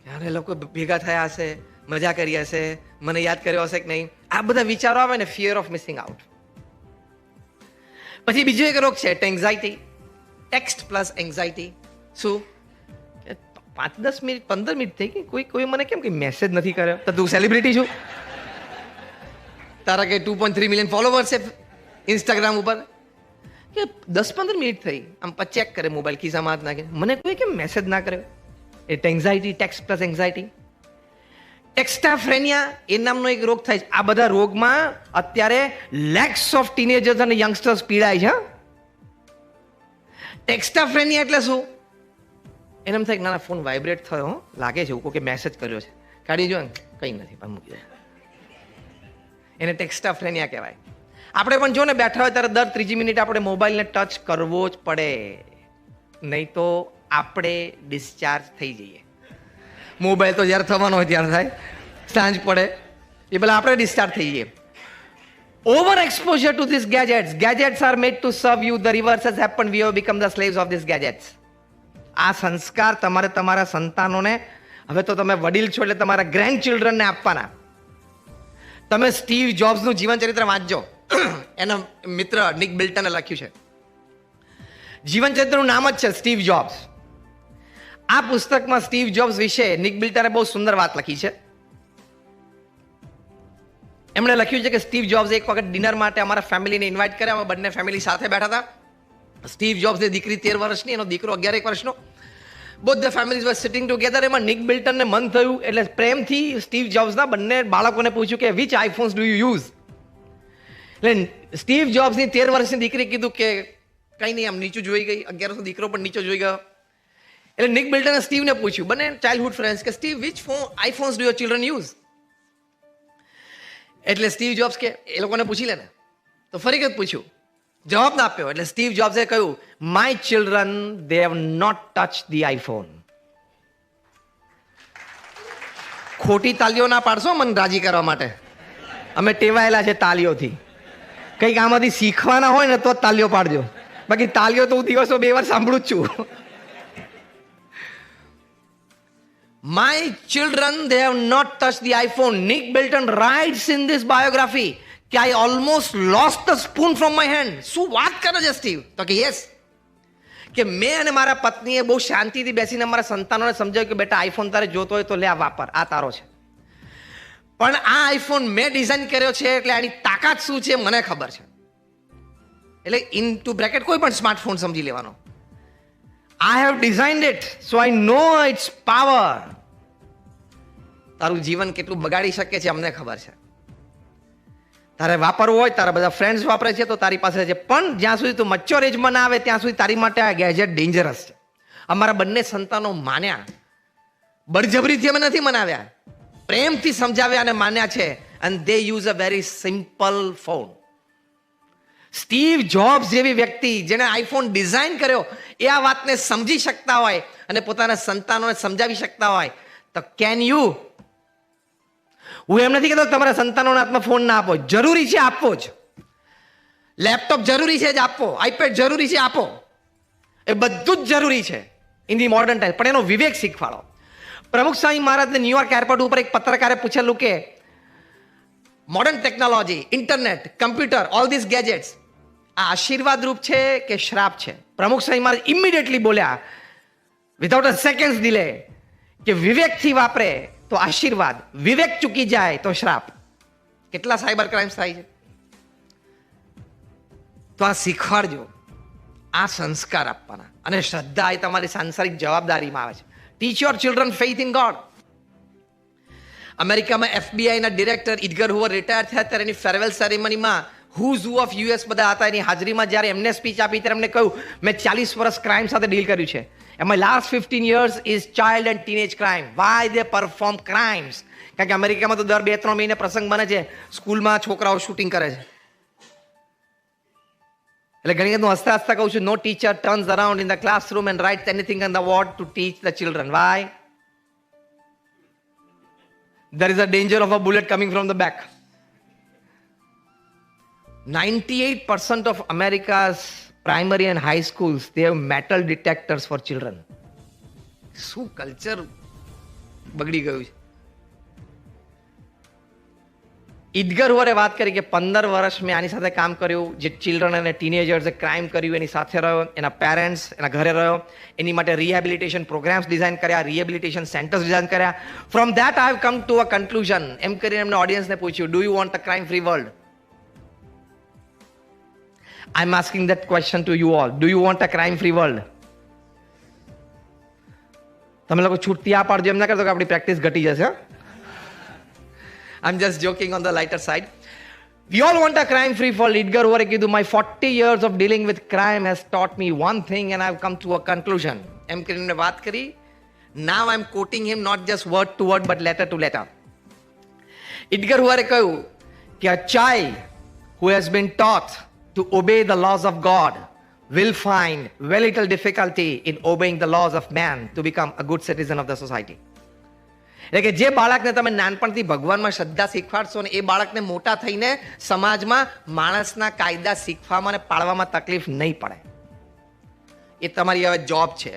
યાર એ લોકો ભેગા થયા હશે, મજા કરી હશે, મને યાદ કર્યો હશે કે નહીં, આ બધા વિચારો આવે ને, ફિયર ઓફ મિસિંગ આઉટ. પછી બીજો એક રોગ છે એન્ઝાઇટી. Text plus anxiety. શું 5-10 મિનિટ 15 મિનિટ થઈ ગઈ, કોઈ મને કેમ કે મેસેજ નથી કર્યો? તો તું સેલિબ્રિટી છું? તારા કે 2.3 મિલિયન ફોલોવર્સ છે ઇન્સ્ટાગ્રામ ઉપર, કે 10-15 મિનિટ થઈ, આમ ચેક કરે મોબાઈલ, ખિસ્સામાં હાથ નાખે, મને કોઈ કેમ મેસેજ ના કર્યો? એ એન્ઝાઇટી, ટેક્સ્ટ પ્લસ એન્ઝાઇટી. ટેક્સ્ટાફ્રેનિયા એ નામનો એક રોગ થાય છે. આ બધા રોગમાં અત્યારે લેક્સ ઓફ ટીનેજર્સ અને યંગસ્ટર્સ પીડાય છે. ટેક્સ્ટાફ્રેનિયા એટલે શું? એને એમ થાય કે ના ફોન વાઇબ્રેટ થયો, લાગે છે કોઈ મેસેજ કર્યો છે, કાઢી જો, કંઈ નથી, પણ મૂકી દે. એને ટેક્સ્ટાફ્રેનિયા કહેવાય. આપણે પણ જો ને બેઠા હોય ત્યારે દર 3જી મિનિટ આપણે મોબાઈલને ટચ કરવો જ પડે, નહીં તો આપણે ડિસ્ચાર્જ થઈ જઈએ. મોબાઈલ તો જ્યારે થવાનો હોય ત્યારે થાય, સાંજ પડે એ પેલા આપણે ડિસ્ચાર્જ થઈ જઈએ. Over exposure two this gadgets. Gadgets are made two સર્વ you. The reverse has happened. We have become the slaves of this gadgets. આ સંસ્કાર તમારે તમારા સંતાનોને, હવે તો તમે વડીલ છો એટલે તમારા ગ્રેન્ડ ચિલ્ડ્રનને આપવાના. તમે સ્ટીવ જોબ્સનું જીવન ચરિત્ર વાંચજો. એના મિત્ર નિક બિલ્ટને લખ્યું છે. જીવન ચરિત્રનું નામ જ છે સ્ટીવ જોબ્સ. આ પુસ્તકમાં સ્ટીવ જોબ્સ વિશે નિક બિલ્ટને બહુ સુંદર વાત લખી છે. એમણે લખ્યું છે કે સ્ટીવ જોબ્સ એક વખત ડિનર માટે અમારા ફેમિલીને ઇન્વાઇટ કર્યા. અમે બંને ફેમિલી સાથે બેઠા હતા. સ્ટીવ જોબ્સની દીકરી 13 વર્ષની, એનો દીકરો 11 વર્ષનો. Both the families were sitting together. એમાં નિક બિલ્ટનને મન થયું એટલે પ્રેમથી સ્ટીવ જોબ્સના બંને બાળકોને પૂછ્યું કે which iPhones do you use. એટલે સ્ટીવ જોબ્સની 13 વર્ષની દીકરી કીધું કે કંઈ નહીં, આમ નીચું જોઈ ગઈ. 11 વર્ષનો દીકરો પણ નીચો જોઈ ગયો. એટલે નિક બિલ્ટને સ્ટીવને પૂછ્યું, બંને ચાઇલ્ડહુડ ફ્રેન્ડ્સ, કે Steve which iPhones do your children use. એટલે સ્ટીવ જોબ્સ કે એ લોકોને પૂછી લે ને. તો ફરી વખત પૂછ્યું, જવાબ ના આપ્યો. એટલે સ્ટીવ જોબ્સે કહ્યું, my children they have not touch the iPhone. ખોટી તાલીઓ ના પાડશો મને રાજી કરવા માટે. અમે ટેવાયેલા છે તાલીઓથી. કંઈક આમાંથી શીખવાના હોય ને તો જ તાલીઓ પાડજો, બાકી તાલીઓ તો હું દિવસો 2 વાર સાંભળું જ છું. My children, they have not touched the iPhone. Nick Bilton writes in this biography કે I almost lost the spoon from my hand. શું વાત કરે છે સ્ટીવ? તો કે યસ, કે મેં અને મારા પત્નીએ બહુ શાંતિથી બેસીને અમારા સંતાનોને સમજાવ્યું કે બેટા આઈફોન તારે જોતો હોય તો લે, આ વાપર, આ તારો છે. પણ આ આઈફોન મેં ડિઝાઇન કર્યો છે એટલે આની તાકાત શું છે મને ખબર છે. એટલે ઇન ટુ બ્રેકેટ કોઈ પણ સ્માર્ટફોન સમજી લેવાનો. I have designed it, so I know its power. તારું જીવન કેટલું બગાડી શકે છે અમને ખબર છે. તારે વાપરવું હોય, તારા બધા ફ્રેન્ડ્સ વાપરે છે તો તારી પાસે છે, પણ જ્યાં સુધી તું મચ્યોર એજમાં ના આવે ત્યાં સુધી તારી માટે આ ગેજેટ ડેન્જરસ છે. અમારા બંને સંતાનો માન્યા. બળજબરીથી અમે નથી મનાવ્યા, પ્રેમથી સમજાવ્યા અને માન્યા છે. and they use a very simple phone. Steve jobs જેવી વ્યક્તિ જેને આઈફોન ડિઝાઇન કર્યો એ આ વાતને સમજી શકતા હોય અને પોતાના સંતાનોને સમજાવી શકતા હોય તો કેન યુ? હું એમ નથી કહેતો તમારા સંતાનોના હાથમાં ફોન ના આપો, જરૂરી છે આપવો જ. લેપટોપ જરૂરી છે જ આપવો, આઈપેડ જરૂરી છે આપો, એ બધું જ જરૂરી છે ઇન ધી મોડર્ન ટાઈમ. પણ એનો વિવેક શીખવાડો. પ્રમુખ સ્વામી મહારાજને ન્યુયોર્ક એરપોર્ટ ઉપર એક પત્રકારે પૂછેલું કે modern technology, internet, computer, all this gadgets આ આશીર્વાદ રૂપ છે કે શ્રાપ છે? પ્રમુખ સ્વામી મહારાજ ઇમિડિયેટલી બોલ્યા વિધાઉટ અ સેકન્ડ ડિલે કે વિવેકથી વાપરે તો આશીર્વાદ, વિવેક ચૂકી જાય તો શ્રાપ. કેટલા સાયબર ક્રાઇમ્સ થાય છે? તો આ શીખવાડજો, આ સંસ્કાર આપવાના. અને શ્રદ્ધા એ તમારી સાંસારિક જવાબદારીમાં આવે છે. Teach your children faith in God. અમેરિકામાં FBI ના ડિરેક્ટર ઇડગર હુવર રિટાયર થયા ત્યારે એની ફેરવેલ સેરેમનીમાં હુઝ હુ ઓફ US બધા હતા. એની હાજરીમાં જ્યારે એમને સ્પીચ આપી ત્યારે એમને કહ્યું, મેં 40 વર્ષ ક્રાઇમ સાથે ડીલ કર્યું છે. And my last 15 years is child and teenage crime. Why they perform crimes? કારણ કે અમેરિકામાં તો દર 2-3 મહિને પ્રસંગ બને છે, સ્કૂલમાં છોકરાઓ શૂટિંગ કરે છે. એટલે ઘણી વખત હું હસતા હસતા કહું છું, no teacher turns around in the classroom and writes anything on the board to teach the children. Why? there is a danger of a bullet coming from the back. 98% of America's primary and high schools, they have metal detectors for children. શું culture બગડી ગયું છે. ઈદગર વરે વાત કરી કે 15 વર્ષ મેં આની સાથે કામ કર્યું, જે ચિલ્ડ્રન અને ટીનેજર્સે ક્રાઇમ કર્યું એની સાથે રહ્યો, એના પેરેન્ટ્સ એના ઘરે રહ્યો, એની માટે રિહેબિલિટેશન પ્રોગ્રામ્સ ડિઝાઇન કર્યા, રિહેબિલિટેશન સેન્ટર્સ ડિઝાઇન કર્યા. From that I have come to a conclusion. એમ કરીને એમને ઓડિયન્સને પૂછ્યું, do you want a crime free world? I am asking that question to you all. Do you want a crime free world? તમે લોકો છૂટતી આ પાડજો, એમ ના કરતો કે આપણી પ્રેક્ટિસ ઘટી જશે. I'm just joking on the lighter side. We all want a crime-free world. Edgar Hoover kiddu, my 40 years of dealing with crime has taught me one thing and I've come to a conclusion. Em કરીને વાત કરી. Now I'm quoting him not just word to word but letter to letter. Edgar Hoover કહ્યું કે a child who has been taught to obey the laws of God will find very little difficulty in obeying the laws of man to become a good citizen of the society. એટલે કે જે બાળકને તમે નાનપણથી ભગવાનમાં શ્રદ્ધા શીખવાડશો ને એ બાળકને મોટા થઈને સમાજમાં માણસના કાયદા શીખવામાં અને પાળવામાં તકલીફ નહીં પડે. એ તમારી હવે જોબ છે,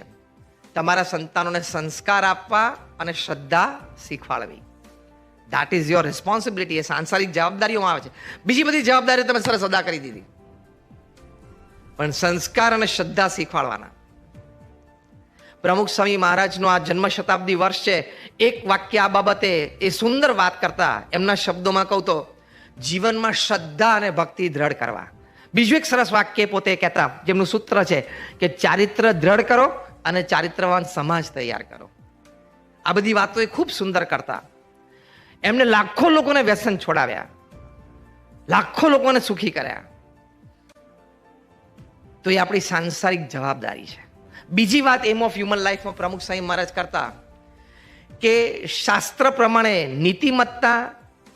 તમારા સંતાનોને સંસ્કાર આપવા અને શ્રદ્ધા શીખવાડવી. That is your responsibility. એ સાંસારિક જવાબદારીઓમાં આવે છે. બીજી બધી જવાબદારીઓ તમે સરસ અદા કરી દીધી, પણ સંસ્કાર અને શ્રદ્ધા શીખવાડવાના. પ્રમુખ સ્વામી મહારાજનો આ જન્મ શતાબ્દી વર્ષ છે. એક વાક્ય આ બાબતે એ સુંદર વાત કરતા, એમના શબ્દોમાં કહું તો જીવનમાં શ્રદ્ધા અને ભક્તિ દ્રઢ કરવા. બીજું એક સરસ વાક્ય પોતે કહેતા, જેમનું સૂત્ર છે કે ચારિત્ર દ્રઢ કરો અને ચારિત્રવાન સમાજ તૈયાર કરો. આ બધી વાતો એ ખૂબ સુંદર કરતા. એમને લાખો લોકોને વ્યસન છોડાવ્યા, લાખો લોકોને સુખી કર્યા. તો એ આપણી સાંસારિક જવાબદારી છે. બીજી વાત એમ ઓફ હ્યુમન લાઈફમાં પ્રમુખ સ્વામી મહારાજ કરતા કે શાસ્ત્ર પ્રમાણે નીતિમત્તા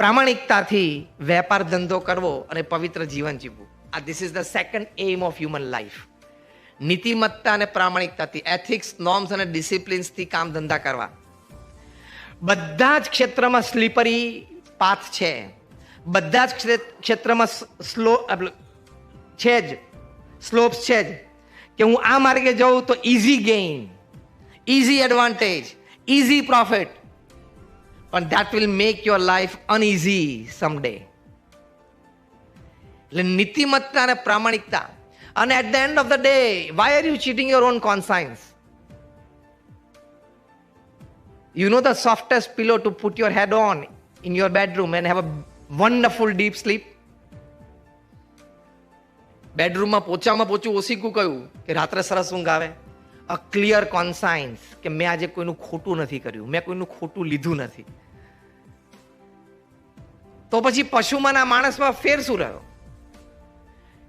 પ્રામાણિકતાથી વેપાર ધંધો કરવો અને પવિત્ર જીવન જીવવું. આ this is the second aim of human life. નીતિમત્તા અને પ્રામાણિકતાથી, એથિક્સ, નોર્મ્સ અને ડિસિપ્લિન્સથી કામ ધંધા કરવા. બધા જ ક્ષેત્રમાં સ્લીપરી પાથ છે, બધા જ ક્ષેત્રમાં સ્લોપ્સ છે જ કે હું આ માર્ગે જાઉં તો easy gain, easy advantage, easy profit, પણ that will make your life uneasy someday. એટલે નીતિમત્તા અને પ્રામાણિકતા. અને at the end of the day, why are you cheating your own conscience? You know the softest pillow to put your head on in your bedroom and have a wonderful deep sleep? બેડરૂમમાં પોચામાં પોચું ઓસીકું કહ્યું કે રાત્રે સરસ ઊંઘ આવે. અ clear કોન્સાયન્સ કે મેં આજે કોઈનું ખોટું નથી કર્યું, મેં કોઈનું ખોટું લીધું નથી. તો પછી પશુમાંના માણસમાં ફેર શું રહ્યો?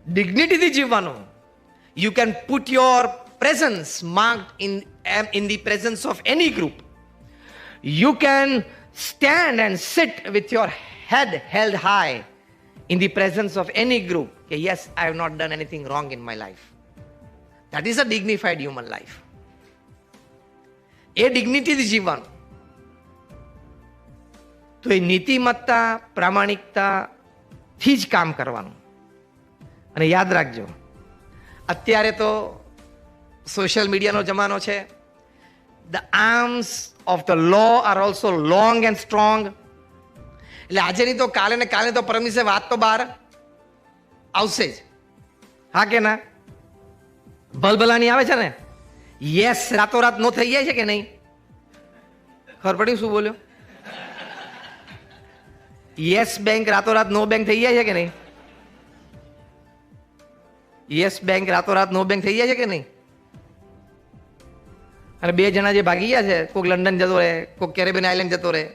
ડિગ્નિટીથી જીવવાનું. You can put your presence marked in the presence of any group. You can stand and sit with your head held high in the presence of any group. Yes, I have not done anything wrong in my life. That is a dignified human life. એ ડિગ્નિટીથી જીવવાનું. તો એ નીતિમત્તા પ્રામાણિકતાથી જ કામ કરવાનું. અને યાદ રાખજો, અત્યારે તો સોશિયલ મીડિયાનો જમાનો છે. The arms of the law are also long and strong. એટલે આજે નહીં તો કાલે ને કાલે તો પરમિશે વાત તો બહાર આવશે જ. હા કે ના? ભલભલાની આવે છે ને? યસ, રાતોરાત નો થઈ જાય છે કે નહીં? ખબર પડી શું બોલ્યો? યસ બેંક રાતોરાત નો બેંક થઈ જાય છે કે નહીં? યસ બેંક રાતોરાત નો બેંક થઈ જાય છે કે નહીં? અને બે જણા જે ભાગી ગયા છે, કોઈક લંડન જતો રહે, કોઈક કેરેબિયન આઇલેન્ડ જતો રહે,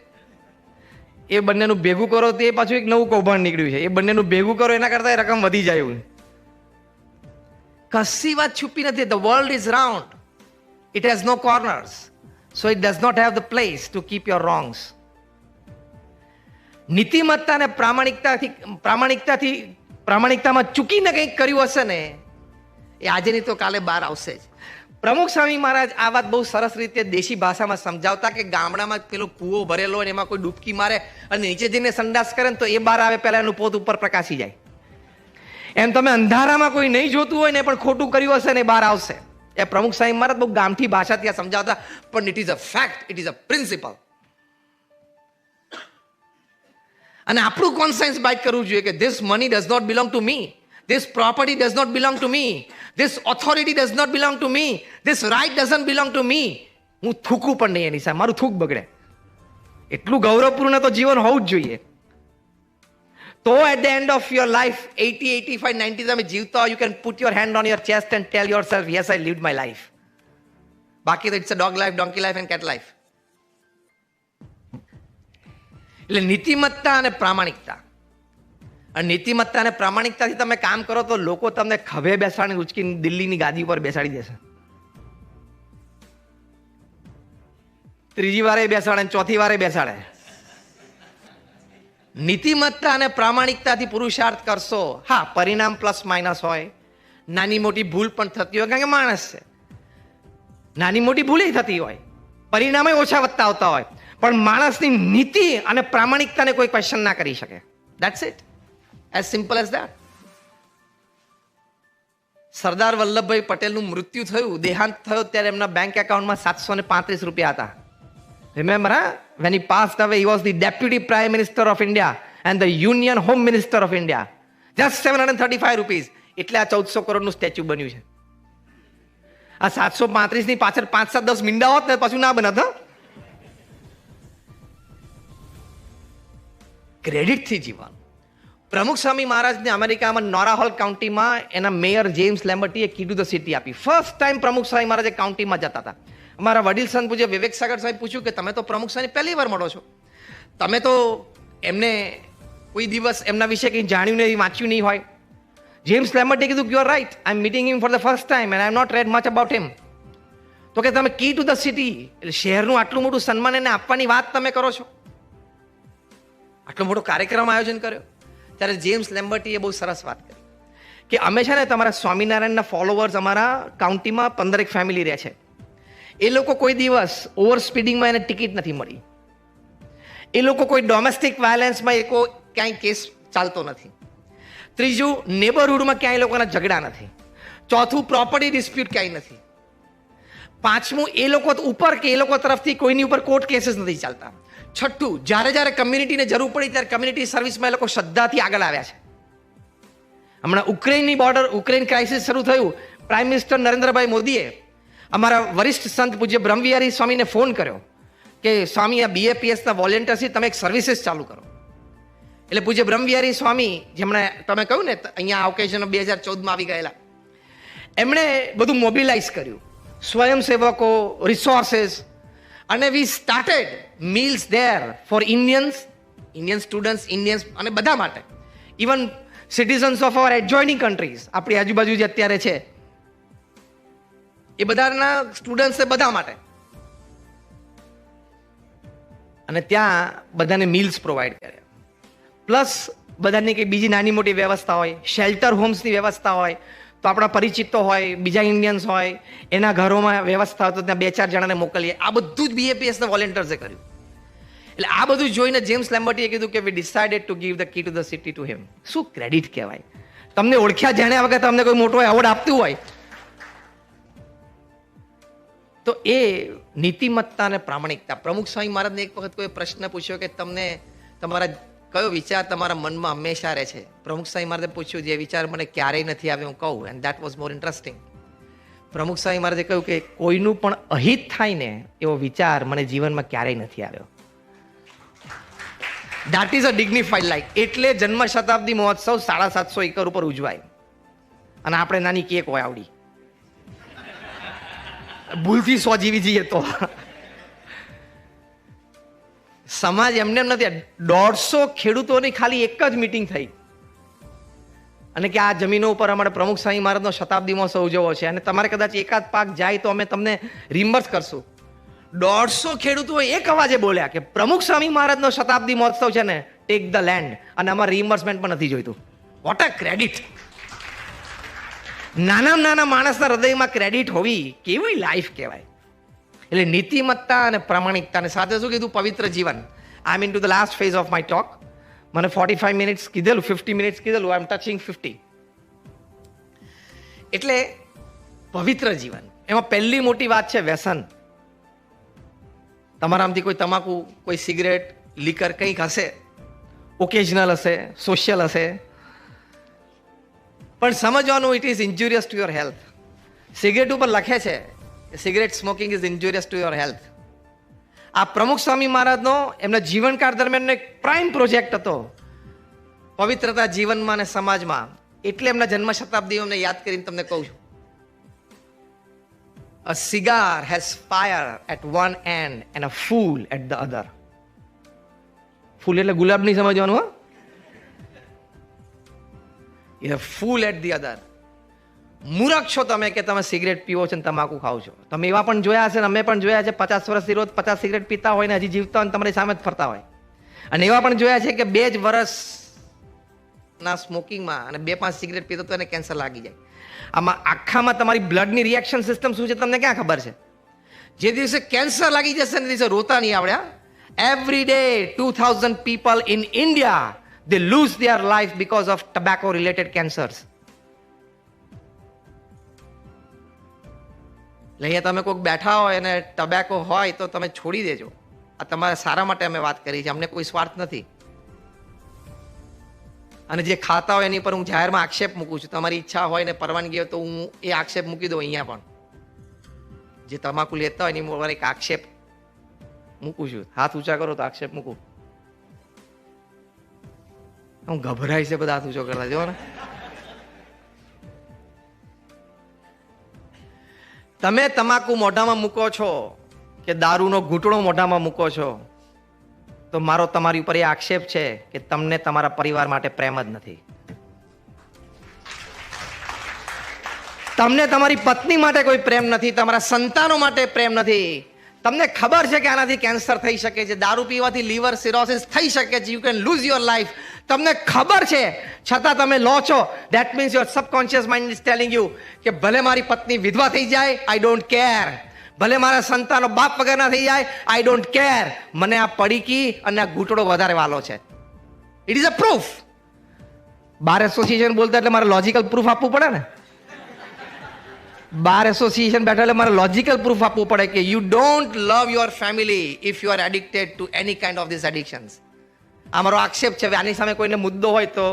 એ બંનેનું ભેગું કરો તો એ પાછું એક નવું કૌભાંડ નીકળ્યું છે. એ બંનેનું ભેગું કરો એના કરતાં એ રકમ વધી જાય એવું. કશી વાત છુપી નથી. The world is round, it has no corners, so it does not have the place to keep your wrongs. નીતિમત્તા અને પ્રામાણિકતામાં ચૂકીને કંઈક કર્યું હશે ને, એ આજે નહીં તો કાલે બહાર આવશે જ. પ્રમુખ સ્વામી મહારાજ આ વાત બહુ સરસ રીતે દેશી ભાષામાં સમજાવતા કે ગામડામાં પેલો કૂવો ભરેલો હોય ને એમાં કોઈ ડૂબકી મારે અને નીચે જઈને સંડાસ કરે ને તો એ બહાર આવે પહેલા એનું પોત ઉપર પ્રકાશી જાય. એમ તમે અંધારામાં કોઈ નહીં જોતું હોય ને પણ ખોટું કર્યું હશે ને એ બહાર આવશે. એ પ્રમુખ સ્વામી મહારાજ બહુ ગામઠી ભાષા ત્યાં સમજાવતા, પણ it is a fact, it is a principle. અને આપણું કોન્શિયન્સ બાઇટ કરવું જોઈએ કે this money does not belong to me, this property does not belong to me, this authority does not belong to me, this right doesn't belong to me. હું થૂકું પણ નહીં એની સામે, મારું થૂક બગડે. એટલું ગૌરવપૂર્ણ તો જીવન હોવું જ જોઈએ. તો at the end of your life 80, 85, 90 તમે જીવતા હોય, you can put your hand on your chest and tell yourself, yes I lived my life. બાકી તો it's a dog life, donkey life and cat life. એટલે નીતિમત્તા અને પ્રામાણિકતા, અને નીતિમત્તા અને પ્રામાણિકતાથી તમે કામ કરો તો લોકો તમને ખભે બેસાડી ઉચકીને દિલ્હીની ગાદી ઉપર બેસાડી દેશે. ત્રીજી વારે બેસાડે, ચોથી વારે બેસાડે. નીતિમત્તા અને પ્રામાણિકતાથી પુરુષાર્થ કરશો. હા, પરિણામ પ્લસ માઇનસ હોય, નાની મોટી ભૂલ પણ થતી હોય, કારણ કે માણસ છે. નાની મોટી ભૂલ થતી હોય, પરિણામે ઓછા વધતા આવતા હોય, પણ માણસની નીતિ અને પ્રામાણિકતાને કોઈ ક્વેશ્ચન ના કરી શકે. That's it, as simple as that. Sardar Vallabhbhai પટેલનું મૃત્યુ થયું, દેહાંત થયો, ત્યારે એમના બેંક એકાઉન્ટમાં 735 રૂપિયા હતા. Remember, when he passed away, he was the Deputy Prime Minister of India and the Union Home Minister of India. Just 735 rupees. એટલે આ 1400 કરોડનું સ્ટેચ્યુ બન્યું છે. આ 735 ની પાછળ 5-7-10 મીંડા હોત ને પાછું ના બનત. ક્રેડિટથી જીવવાનું. પ્રમુખ સ્વામી મહારાજને અમેરિકામાં નોરાહોલ કાઉન્ટીમાં એના મેયર જેમ્સ લેમ્બર્ટીએ કી ટુ ધ સિટી આપી. ફર્સ્ટ ટાઈમ પ્રમુખ સ્વામી મહારાજ કાઉન્ટીમાં જતા હતા. અમારા વડીલ સંત પૂજ્ય વિવેક સાગર સાહેબ પૂછ્યું કે તમે તો પ્રમુખ સ્વામી પહેલી વાર મળો છો, તમે તો એમને કોઈ દિવસ એમના વિશે કંઈ જાણ્યું નહીં, વાંચ્યું નહીં હોય. જેમ્સ લેમ્બર્ટે કીધું you are right, I am meeting him for the first time and I have not read much about him. તો કે તમે કી ટુ ધ સિટી, એટલે શહેરનું આટલું મોટું સન્માન એને આપવાની વાત તમે કરો છો, આટલો મોટો કાર્યક્રમ આયોજન કર્યો. ત્યારે જેમ્સ લેમ્બર્ટીએ બહુ સરસ વાત કરી કે અમે છે ને તમારા સ્વામિનારાયણના ફોલોવર્સ અમારા કાઉન્ટીમાં 15 ફેમિલી રહે છે. એ લોકો કોઈ દિવસ ઓવર સ્પીડિંગમાં એને ટિકિટ નથી મળી. એ લોકો કોઈ ડોમેસ્ટિક વાયલન્સમાં એ ક્યાંય કેસ ચાલતો નથી. ત્રીજું, નેબરહુડમાં ક્યાંય લોકોના ઝઘડા નથી. ચોથું, પ્રોપર્ટી ડિસ્પ્યુટ ક્યાંય નથી. પાંચમું, એ લોકો ઉપર કે એ લોકો તરફથી કોઈની ઉપર કોર્ટ કેસીસ નથી ચાલતા. છઠ્ઠું, જ્યારે કમ્યુનિટીને જરૂર પડી ત્યારે કમ્યુનિટી સર્વિસમાં એ લોકો શ્રદ્ધાથી આગળ આવ્યા છે. હમણાં ઉક્રેનની બોર્ડર, ઉક્રેન ક્રાઇસિસ શરૂ થયું, પ્રાઇમ મિનિસ્ટર નરેન્દ્રભાઈ મોદીએ અમારા વરિષ્ઠ સંત પૂજ્ય બ્રહ્મવિહારી સ્વામીને ફોન કર્યો કે સ્વામી, આ BAPSના વોલેન્ટિયર્સથી તમે એક સર્વિસીસ ચાલુ કરો. એટલે પૂજ્ય બ્રહ્મવિહારી સ્વામી, જેમણે તમે કહ્યું ને અહીંયા આ ઓકેઝન 2014માં આવી ગયેલા, એમણે બધું મોબિલાઇઝ કર્યું, સ્વયંસેવકો, રિસોર્સિસ, અને we started meals there four Indian students, Indians અને બધા માટે, even citizens of our adjoining countries, આપણી આજુબાજુ જે અત્યારે છે એ બધાના સ્ટુડન્ટ્સ છે, બધા માટે. અને ત્યાં બધાને મીલ્સ પ્રોવાઈડ કર્યા. પ્લસ બધાની કંઈ બીજી નાની મોટી વ્યવસ્થા હોય, શેલ્ટર હોમ્સની વ્યવસ્થા હોય, તો આપણા પરિચિતો હોય, બીજા ઇન્ડિયન્સ હોય, એના ઘરોમાં વ્યવસ્થા હોય તો ત્યાં 2-4 જણાને મોકલીએ. આ બધું જ BAPSના વોલેન્ટિયર્સે કર્યું. એટલે આ બધું જોઈને જેમ્સ લેમ્બર્ટીએ કીધું કે we decided to give the key to the city to him. શું ક્રેડિટ કહેવાય! તમને ઓળખ્યા જાણ્યા વગર તમને કોઈ મોટો એવોર્ડ આપતું હોય તો એ નીતિમત્તા અને પ્રામાણિકતા. પ્રમુખ સ્વામી મહારાજને એક વખત કોઈ પ્રશ્ન પૂછ્યો કે તમને તમારા કયો વિચાર તમારા મનમાં હંમેશા રહે છે? પ્રમુખ સ્વામી મહારાજે પૂછ્યું, જે વિચાર મને ક્યારેય નથી આવ્યો હું કહું, and that was more interesting. પ્રમુખ સ્વામી મહારાજે કહ્યું કે કોઈનું પણ અહિત થાય ને એવો વિચાર મને જીવનમાં ક્યારેય નથી આવ્યો. That is a ડિગ્નિફાઈડ life. એટલે જન્મ શતાબ્દી મહોત્સવ 750 એકર ઉપર ઉજવાય અને આપણે નાની કેક હોય આવડી, ભૂલથી 100 જીવી જઈએ તો. સમાજ એમને એમ નથી. 150 ખેડૂતોની ખાલી એક જ મીટિંગ થઈ અને કે આ જમીનો ઉપર અમારે પ્રમુખ સ્વામી મહારાજનો શતાબ્દી મહોત્સવ ઉજવવો છે અને તમારે કદાચ એકાદ પાક જાય તો અમે તમને રિમ્બર્સ કરશું. 150 ખેડૂતો એક અવાજે બોલ્યા કે પ્રમુખ સ્વામી મહારાજનો શતાબ્દી મહોત્સવ છે ને, ટેક ધ લેન્ડ, અને અમારે રિમ્બર્સમેન્ટ પણ નથી જોઈતું. What a credit! નાનામાં નાના માણસના હૃદયમાં ક્રેડિટ હોવી કેવી લાઈફ કહેવાય. એટલે નીતિમત્તા અને પ્રામાણિકતાને સાથે શું કીધું? પવિત્ર જીવન. I mean to the last phase of my talk. મને 45 મિનિટ્સ કીધેલું, 50 મિનિટ્સ કીધેલું, આઈ એમ ટચિંગ 50. એટલે પવિત્ર જીવન, એમાં પહેલી મોટી વાત છે વ્યસન. તમારામાંથી કોઈ તમાકુ, કોઈ સિગરેટ, લીકર કંઈક હશે, ઓકેઝનલ હશે, સોશિયલ હશે, પણ સમજવાનું it is injurious to your health. Cigarette ઉપર લખે છે કે cigarette smoking is injurious to your health. આ પ્રમુખ સ્વામી મહારાજનો એમના જીવનકાળ દરમિયાન એક પ્રાઇમ પ્રોજેક્ટ હતો પવિત્રતા જીવનમાં અને સમાજમાં. એટલે એમના જન્મ શતાબ્દી અમને યાદ કરીને તમને કહું છું. A cigar has fire at one end and a fool at the other. ફૂલ એટલે ગુલાબ નહીં સમજવાનું, હા? A fool at the other. મૂરખ છો તમે કે તમે સિગરેટ પીવો છો ને તમાકુ ખાઓ છો. તમે એવા પણ જોયા છે ને અમે પણ જોયા છે 50 વર્ષથી રોજ 50 સિગરેટ પીતા હોય ને હજી જીવતા હોય ને તમારી સામે જ ફરતા હોય. અને એવા પણ જોયા છે કે 2 જ વર્ષના સ્મોકિંગમાં અને 2-5 સિગરેટ પીતો તો એને કેન્સર લાગી જાય. આમાં આખામાં તમારી બ્લડની રિએક્શન સિસ્ટમ શું છે તમને ક્યાં ખબર છે? જે દિવસે કેન્સર લાગી જશે ને દિવસે રોતા નહીં આવડ્યા. Every day 2000 people in India they lose their life because of tobacco related cancers. અહીંયા તમે કોઈક બેઠા હોય અને ટબેકો હોય તો તમે છોડી દેજો. આ તમારા સારા માટે અમે વાત કરી છે, અમને કોઈ સ્વાર્થ નથી. અને જે ખાતા હોય એની પર હું જાહેરમાં આક્ષેપ મૂકું છું. તમારી ઈચ્છા હોય ને પરવાનગી હોય તો હું એ આક્ષેપ મૂકી દઉં અહીંયા પણ. જે તમાકુ લેતા હોય એની પર એક આક્ષેપ મૂકું છું. હાથ ઊંચા કરો તો આક્ષેપ મૂકું. હું ગભરાય છે બધા હાથ ઊંચો કરતા, જો ને. તમે તમાકુ મોઢામાં મૂકો છો કે દારૂનો ઘૂંટણો મોઢામાં મૂકો છો તો મારો તમારી ઉપર એ આક્ષેપ છે કે તમને તમારા પરિવાર માટે પ્રેમ જ નથી. તમને તમારી પત્ની માટે કોઈ પ્રેમ નથી, તમારા સંતાનો માટે પ્રેમ નથી. તમને ખબર છે કે આનાથી કેન્સર થઈ શકે છે, દારૂ પીવાથી લીવર સિરોસિસ થઈ શકે છે, you can lose your life. તમને ખબર છે છતાં તમે લો છો. That means your subconscious mind is telling you કે ભલે મારી પત્ની વિધવા થઈ જાય, આઈ ડોન્ટ કેર. ભલે મારા સંતાનો બાપ વગરના થઈ જાય, આઈ ડોન્ટ કેર. મને આ પડીકી અને આ ઘૂંટડો વધારે વાલો છે. It is a proof. Bar association બોલતા એટલે મારે લોજિકલ પ્રૂફ આપવું પડે ને. બાર એસોસિએશન બેઠા એટલે મારે લોજિકલ પ્રૂફ આપવું પડે કે you don't love your family if you are addicted to any kind of this addictions. આ મારો આક્ષેપ છે. આની સામે કોઈને મુદ્દો હોય તો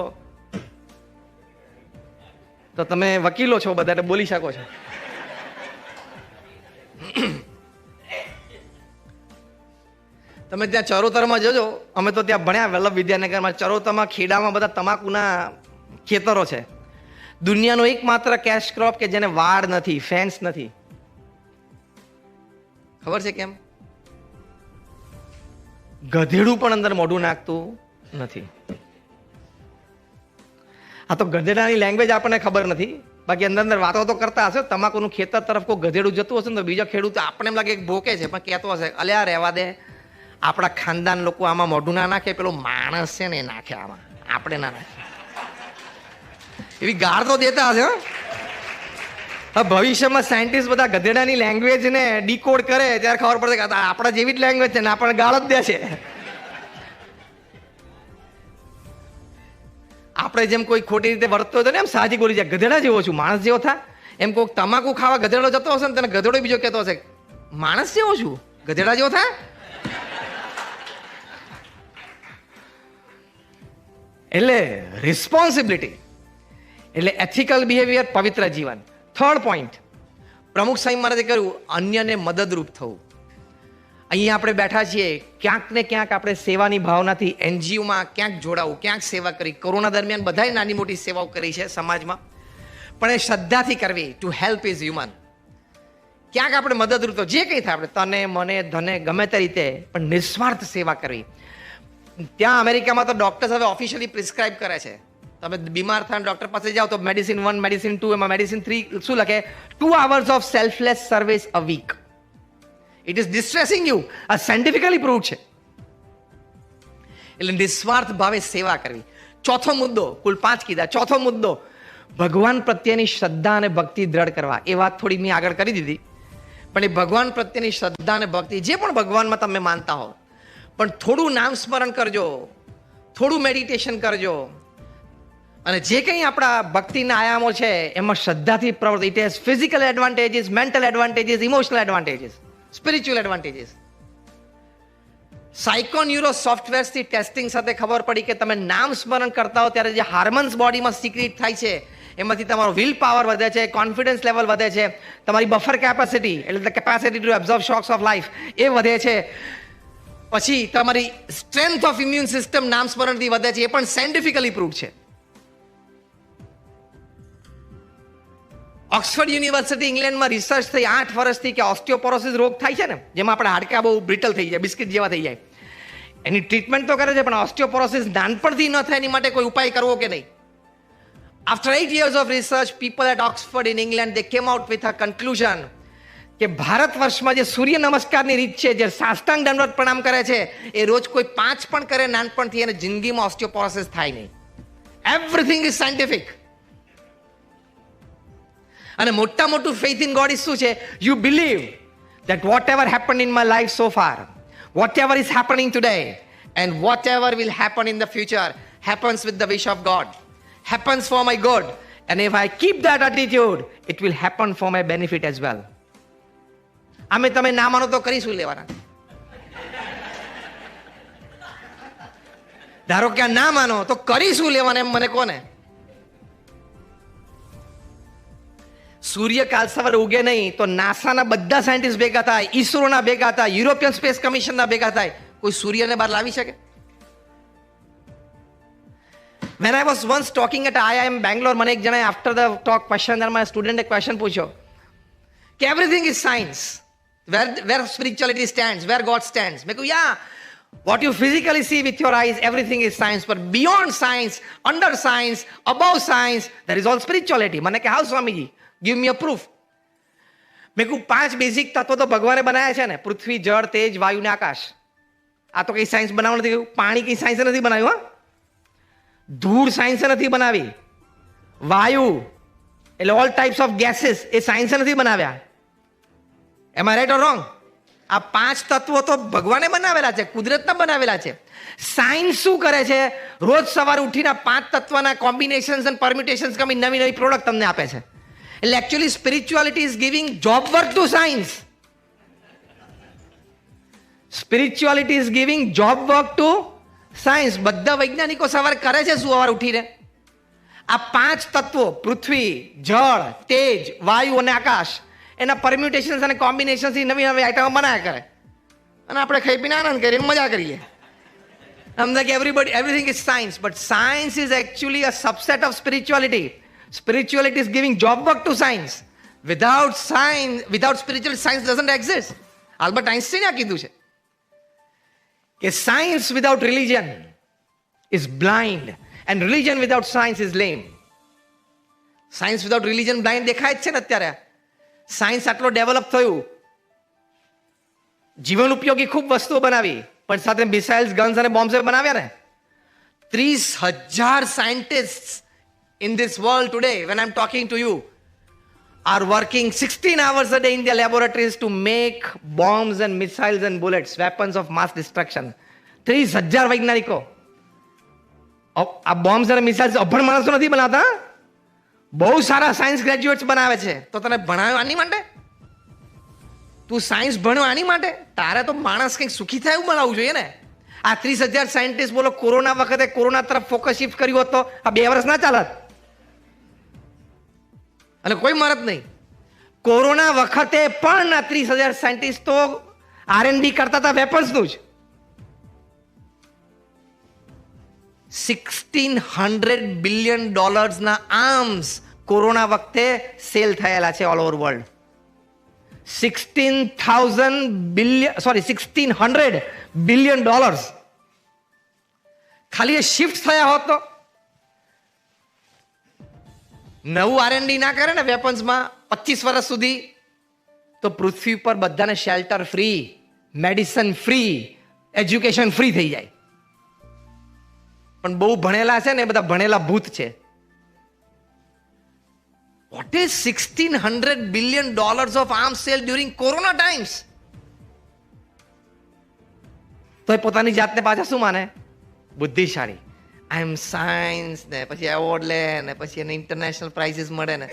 તમે વકીલો છો બધા એટલે બોલી શકો છો. તમે ત્યાં ચરોતરમાં જજો. અમે તો ત્યાં ભણ્યા વલ્લભ વિદ્યાનગરમાં. ચરોતરમાં ખેડામાં બધા તમાકુના ખેતરો છે. દુનિયાનો એકમાત્ર કેશ ક્રોપ કે જેને વાડ નથી, ફેન્સ નથી. ખબર છે કેમ? ગધેડું પણ અંદર મોઢું નાખતું નથી. આ તો ગધેડાની લેંગ્વેજ આપણને ખબર નથી, બાકી અંદર અંદર વાતો તો કરતા હશે. તમાકુનું ખેતર તરફ કોઈ ગધેડું જતું હશે ને તો બીજો ખેડૂત આપણે એમ લાગે ભોકે છે પણ કહેતો હશે અલ્યા રહેવા દે, આપણા ખાનદાન લોકો આમાં મોઢું ના નાખે, પેલો માણસ છે ને એ નાખે, આમાં આપણે ના નાખે. એવી ગાળ તો દેતા હશે. ભવિષ્યમાં સાયન્ટિસ્ટ બધા ગધેડાની લેંગ્વેજને ડીકોડ કરે ત્યારે ખબર પડશે કે આપણા જેવી જ લેંગ્વેજ છે ને આપણને ગાળ જ દે છે. આપણે જેમ કોઈ ખોટી રીતે વર્તતો હોય તો ને એમ સાજી બોલી જાય ગધેડા જેવો છું, માણસ જેવો થા. એમ કોઈ તમાકુ ખાવા ગધેડો જતો હશે ને તેને ગધેડો બીજો કહેતો હશે માણસ જેવો છું, ગધેડા જેવો થા. એટલે રિસ્પોન્સિબિલિટી એટલે એથિકલ બિહેવિયર, પવિત્ર જીવન. થર્ડ પોઈન્ટ પ્રમુખ સ્વામી મહારાજે કહ્યું અન્યને મદદરૂપ થવું. અહીંયા આપણે બેઠા છીએ, ક્યાંક ને ક્યાંક આપણે સેવાની ભાવનાથી એનજીઓમાં ક્યાંક જોડાવું, ક્યાંક સેવા કરી. કોરોના દરમિયાન બધાએ નાની મોટી સેવાઓ કરી છે સમાજમાં, પણ એ શ્રદ્ધાથી કરવી. To help is human. ક્યાંક આપણે મદદરૂપ તો જે કંઈ થાય આપણે તને મને ધને ગમે તે રીતે પણ નિસ્વાર્થ સેવા કરવી. ત્યાં અમેરિકામાં તો ડોક્ટર્સ હવે ઓફિશિયલી પ્રિસ્ક્રાઇબ કરે છે. તમે બીમાર થાય ડોક્ટર પાસે જાઓ તો મેડિસિન 1, મેડિસિન 2, એમાં મેડિસિન 3 શું લખે? 2 hours of selfless service a week. It is distressing you. આ સાયન્ટિફિકલી પ્રૂવ છે. એટલે નિસ્વાર્થ ભાવે સેવા કરવી. ચોથો મુદ્દો, કુલ 5 કીધા. ચોથો મુદ્દો ભગવાન પ્રત્યેની શ્રદ્ધા અને ભક્તિ દ્રઢ કરવા. એ વાત થોડી મેં આગળ કરી દીધી, પણ એ ભગવાન પ્રત્યેની શ્રદ્ધા અને ભક્તિ, જે પણ ભગવાનમાં તમે માનતા હો, પણ થોડું નામ સ્મરણ કરજો, થોડું મેડિટેશન કરજો, અને જે કંઈ આપણા ભક્તિના આયામો છે એમાં શ્રદ્ધાથી પ્રવૃત્તિ. It has physical advantages, mental advantages, emotional advantages, spiritual advantages. Psychoneuro સોફ્ટવેર્સથી ટેસ્ટિંગ સાથે ખબર પડી કે તમે નામ સ્મરણ કરતા હો ત્યારે જે હાર્મોન્સ બોડીમાં સિક્રેટ થાય છે એમાંથી તમારો વિલ પાવર વધે છે, કોન્ફિડન્સ લેવલ વધે છે, તમારી બફર કેપેસિટી એટલે the capacity to absorb shocks of life એ વધે છે. પછી તમારી સ્ટ્રેન્થ ઓફ ઇમ્યુન સિસ્ટમ નામ સ્મરણથી વધે છે. એ પણ સાયન્ટિફિકલી પ્રૂવ છે. ઓક્સફર્ડ યુનિવર્સિટી ઇંગ્લેન્ડમાં રિસર્ચ થઈ 8 વર્ષથી કે ઓસ્ટિયોપોરોસિસ રોગ થાય છે ને, જેમાં આપણે હાડકા બહુ બ્રિટલ થઈ જાય, બિસ્કિટ જેવા થઈ જાય. એની ટ્રીટમેન્ટ તો કરે છે, પણ ઓસ્ટિયોપોરોસિસ નાનપણથી ન થાય એની માટે કોઈ ઉપાય કરવો કે નહીં. After 8 years of research, people at Oxford in England, they came out with a conclusion કે ભારત વર્ષમાં જે સૂર્ય નમસ્કારની રીત છે, જે સાષ્ટાંગ દંડવત પ્રણામ કરે છે, એ રોજ કોઈ 5 પણ કરે નાનપણથી, એને જિંદગીમાં ઓસ્ટિયોપોરોસિસ થાય નહીં. Everything is scientific. અને મોટા મોટું ફેથ ઇન ગોડ ઇઝ શું છે? You believe that whatever happened in my life so far, whatever is happening today, and whatever will happen in the future happens with the wish of God, happens for my good, and if I keep that attitude, it will happen for my benefit as well. અમે તમે ના માનો તો કરી શું લેવાના? ધારો કે ના માનો તો કરી શું લેવાના એમ મને કોને? સૂર્ય કાલ સવારે ઉગે નહીં તો નાસાના બધા સાયન્ટિસ્ટ ભેગા થાય, ઈસરોના ભેગા થાય, યુરોપિયન સ્પેસ કમિશનના ભેગા થાય, કોઈ સૂર્યને બહાર લાવી શકે? When I was once talking at IIM Bangalore, મને એક જણાએ after the talk question, my student એક question પૂછ્યો કે everything is science, where spirituality stands, where God stands. મેં કહ્યું yeah, what you physically see with your eyes, everything is science, but beyond science, under science, above science, there is all spirituality. મને કે how Swamiji, give me a proof. મેં કહ્યું 5 basic તત્વો તો ભગવાને બનાવ્યા છે ને, પૃથ્વી, જળ, તેજ, વાયુ ને આકાશ. આ તો કઈ સાયન્સ બનાવવા નથી કહ્યું. પાણી કઈ સાયન્સે નથી બનાવ્યું. હા, ધૂળ સાયન્સે નથી બનાવી. વાયુ એટલે ઓલ ટાઈપ્સ ઓફ ગેસીસ એ સાયન્સે નથી બનાવ્યા. એમ આઈ રાઈટ ઓર રોંગ? આ 5 તત્વો તો ભગવાને બનાવેલા છે, કુદરતના બનાવેલા છે. સાયન્સ શું કરે છે? રોજ સવારે ઉઠીને 5 તત્વના કોમ્બિનેશન્સ અને પરમ્યુટેશન્સ કમી નવી નવી પ્રોડક્ટ તમને આપે છે. એટલે actually spirituality is giving job work to science. Spirituality is giving job work to science. બધા વૈજ્ઞાનિકો સવારે કરે છે શું? સવારે ઉઠીને આ 5 તત્વો પૃથ્વી, જળ, તેજ, વાયુ અને આકાશ એના પરમ્યુટેશન્સ અને કોમ્બિનેશન્સથી નવી નવી આઈટમો બનાવ્યા કરે, અને આપણે ખાઈ પીને આનંદ કરીને મજા કરીએ. સમજા કે everything is science, but science is actually a subset of spirituality. Spirituality is giving job work to science. Without science, without spiritual, science doesn't exist. Albert Einstein આ કીધું છે કે science without religion is blind and religion without science is lame. Science without religion blind દેખાય જ છે ને અત્યારે. Science આટલો ડેવલપ થયું, જીવન ઉપયોગી ખૂબ વસ્તુઓ બનાવી, પણ સાથે મિસાઇલ્સ, ગન્સ અને બોમ્બ્સ બનાવ્યા ને. 30,000 scientists in this world today, when I'm talking to you, are working 16 hours a day in their laboratories to make bombs and missiles and bullets, weapons of mass destruction. 30,000 વૈજ્ઞાનિકો આ bombs અને missiles અભણ માણસો નથી બનાવતા, બહુ સારા science graduates બનાવે છે. તો તને ભણાવ્યો આની માટે? તું સાયન્સ ભણ્યો આની માટે? તારે તો માણસ કંઈક સુખી થાય એવું બનાવવું જોઈએ ને. આ 30,000 સાયન્ટિસ્ટ બોલો કોરોના વખતે કોરોના તરફ ફોકસ શિફ્ટ કર્યું હોત તો આ 2 વર્ષ ના ચાલત, અને કોઈ મરત નહીં. કોરોના વખતે પણ આ 30,000 સાયન્ટિસ્ટ તો R&D કરતા હતા વેપન્સનું જ. $1,600 બિલિયન ના આર્મ્સ કોરોના વખતે સેલ થયેલા છે all over world. 1,600 billion dollars ખાલી એ શિફ્ટ થયા હોત તો. નવું R&D ના કરે ને વેપન્સમાં 25 વર્ષ સુધી, તો પૃથ્વી પર બધાને shelter free, medicine free, education free થઈ જાય. પણ બહુ ભણેલા છે ને એ બધા ભણેલા ભૂત છે. What is $1,600 billion of arms sale during corona times? તો એ પોતાની જાતને પાછા શું માને? બુદ્ધિશાળી. આઈ એમ સાયન્સ ને પછી એવોર્ડ લે ને પછી એને ઇન્ટરનેશનલ પ્રાઇઝીસ મળે ને.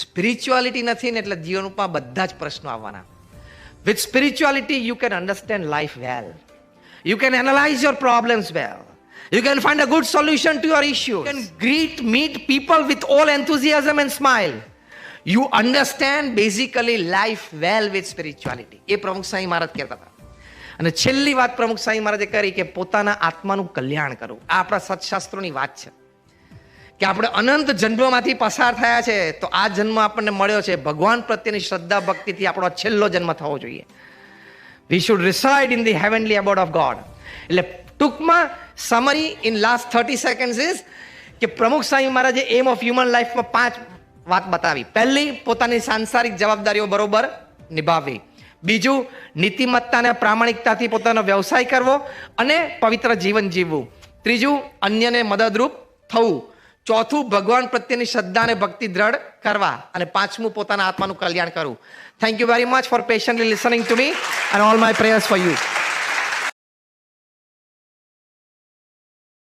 સ્પિરિચ્યુઆલિટી નથી ને એટલે જીવન ઉપર બધા જ પ્રશ્નો આવવાના. With spirituality you can understand life well. You can analyze your problems well. You can find a good solution to your issues. You can meet people with all enthusiasm and smile. You understand basically life well with spirituality. એ પ્રમુખ સાંઈ મહારાજ કહેતા હતા. અને છેલ્લી વાત પ્રમુખ સાંઈ મહારાજે કરી કે પોતાના આત્માનું કલ્યાણ કરવું. આ આપણા સત્શાસ્ત્રોની વાત છે કે આપણે અનંત જન્મોમાંથી પસાર થયા છે તો આ જન્મ આપણને મળ્યો છે ભગવાન પ્રત્યેની શ્રદ્ધા ભક્તિથી આપણો છેલ્લો જન્મ થવો જોઈએ. We should reside in the heavenly abode of God. એટલે ટૂંકમાં summary in last 30 seconds is કે પ્રમુખ સાંઈ મહારાજે એમ ઓફ હ્યુમન લાઈફમાં 5 વાત બતાવી. પહેલી, પોતાની સાંસારિક જવાબદારીઓ બરોબર નિભાવવી. બીજું, નીતિમત્તા અને પ્રામાણિકતાથી પોતાનો વ્યવસાય કરવો અને પવિત્ર જીવન જીવવું. ત્રીજું, અન્યને મદદરૂપ થવું. ચોથું, ભગવાન પ્રત્યેની શ્રદ્ધા અને ભક્તિ દ્રઢ કરવા. અને પાંચમું, પોતાના આત્માનું કલ્યાણ કરવું. Thank you very much for patiently listening to me and all my prayers for you.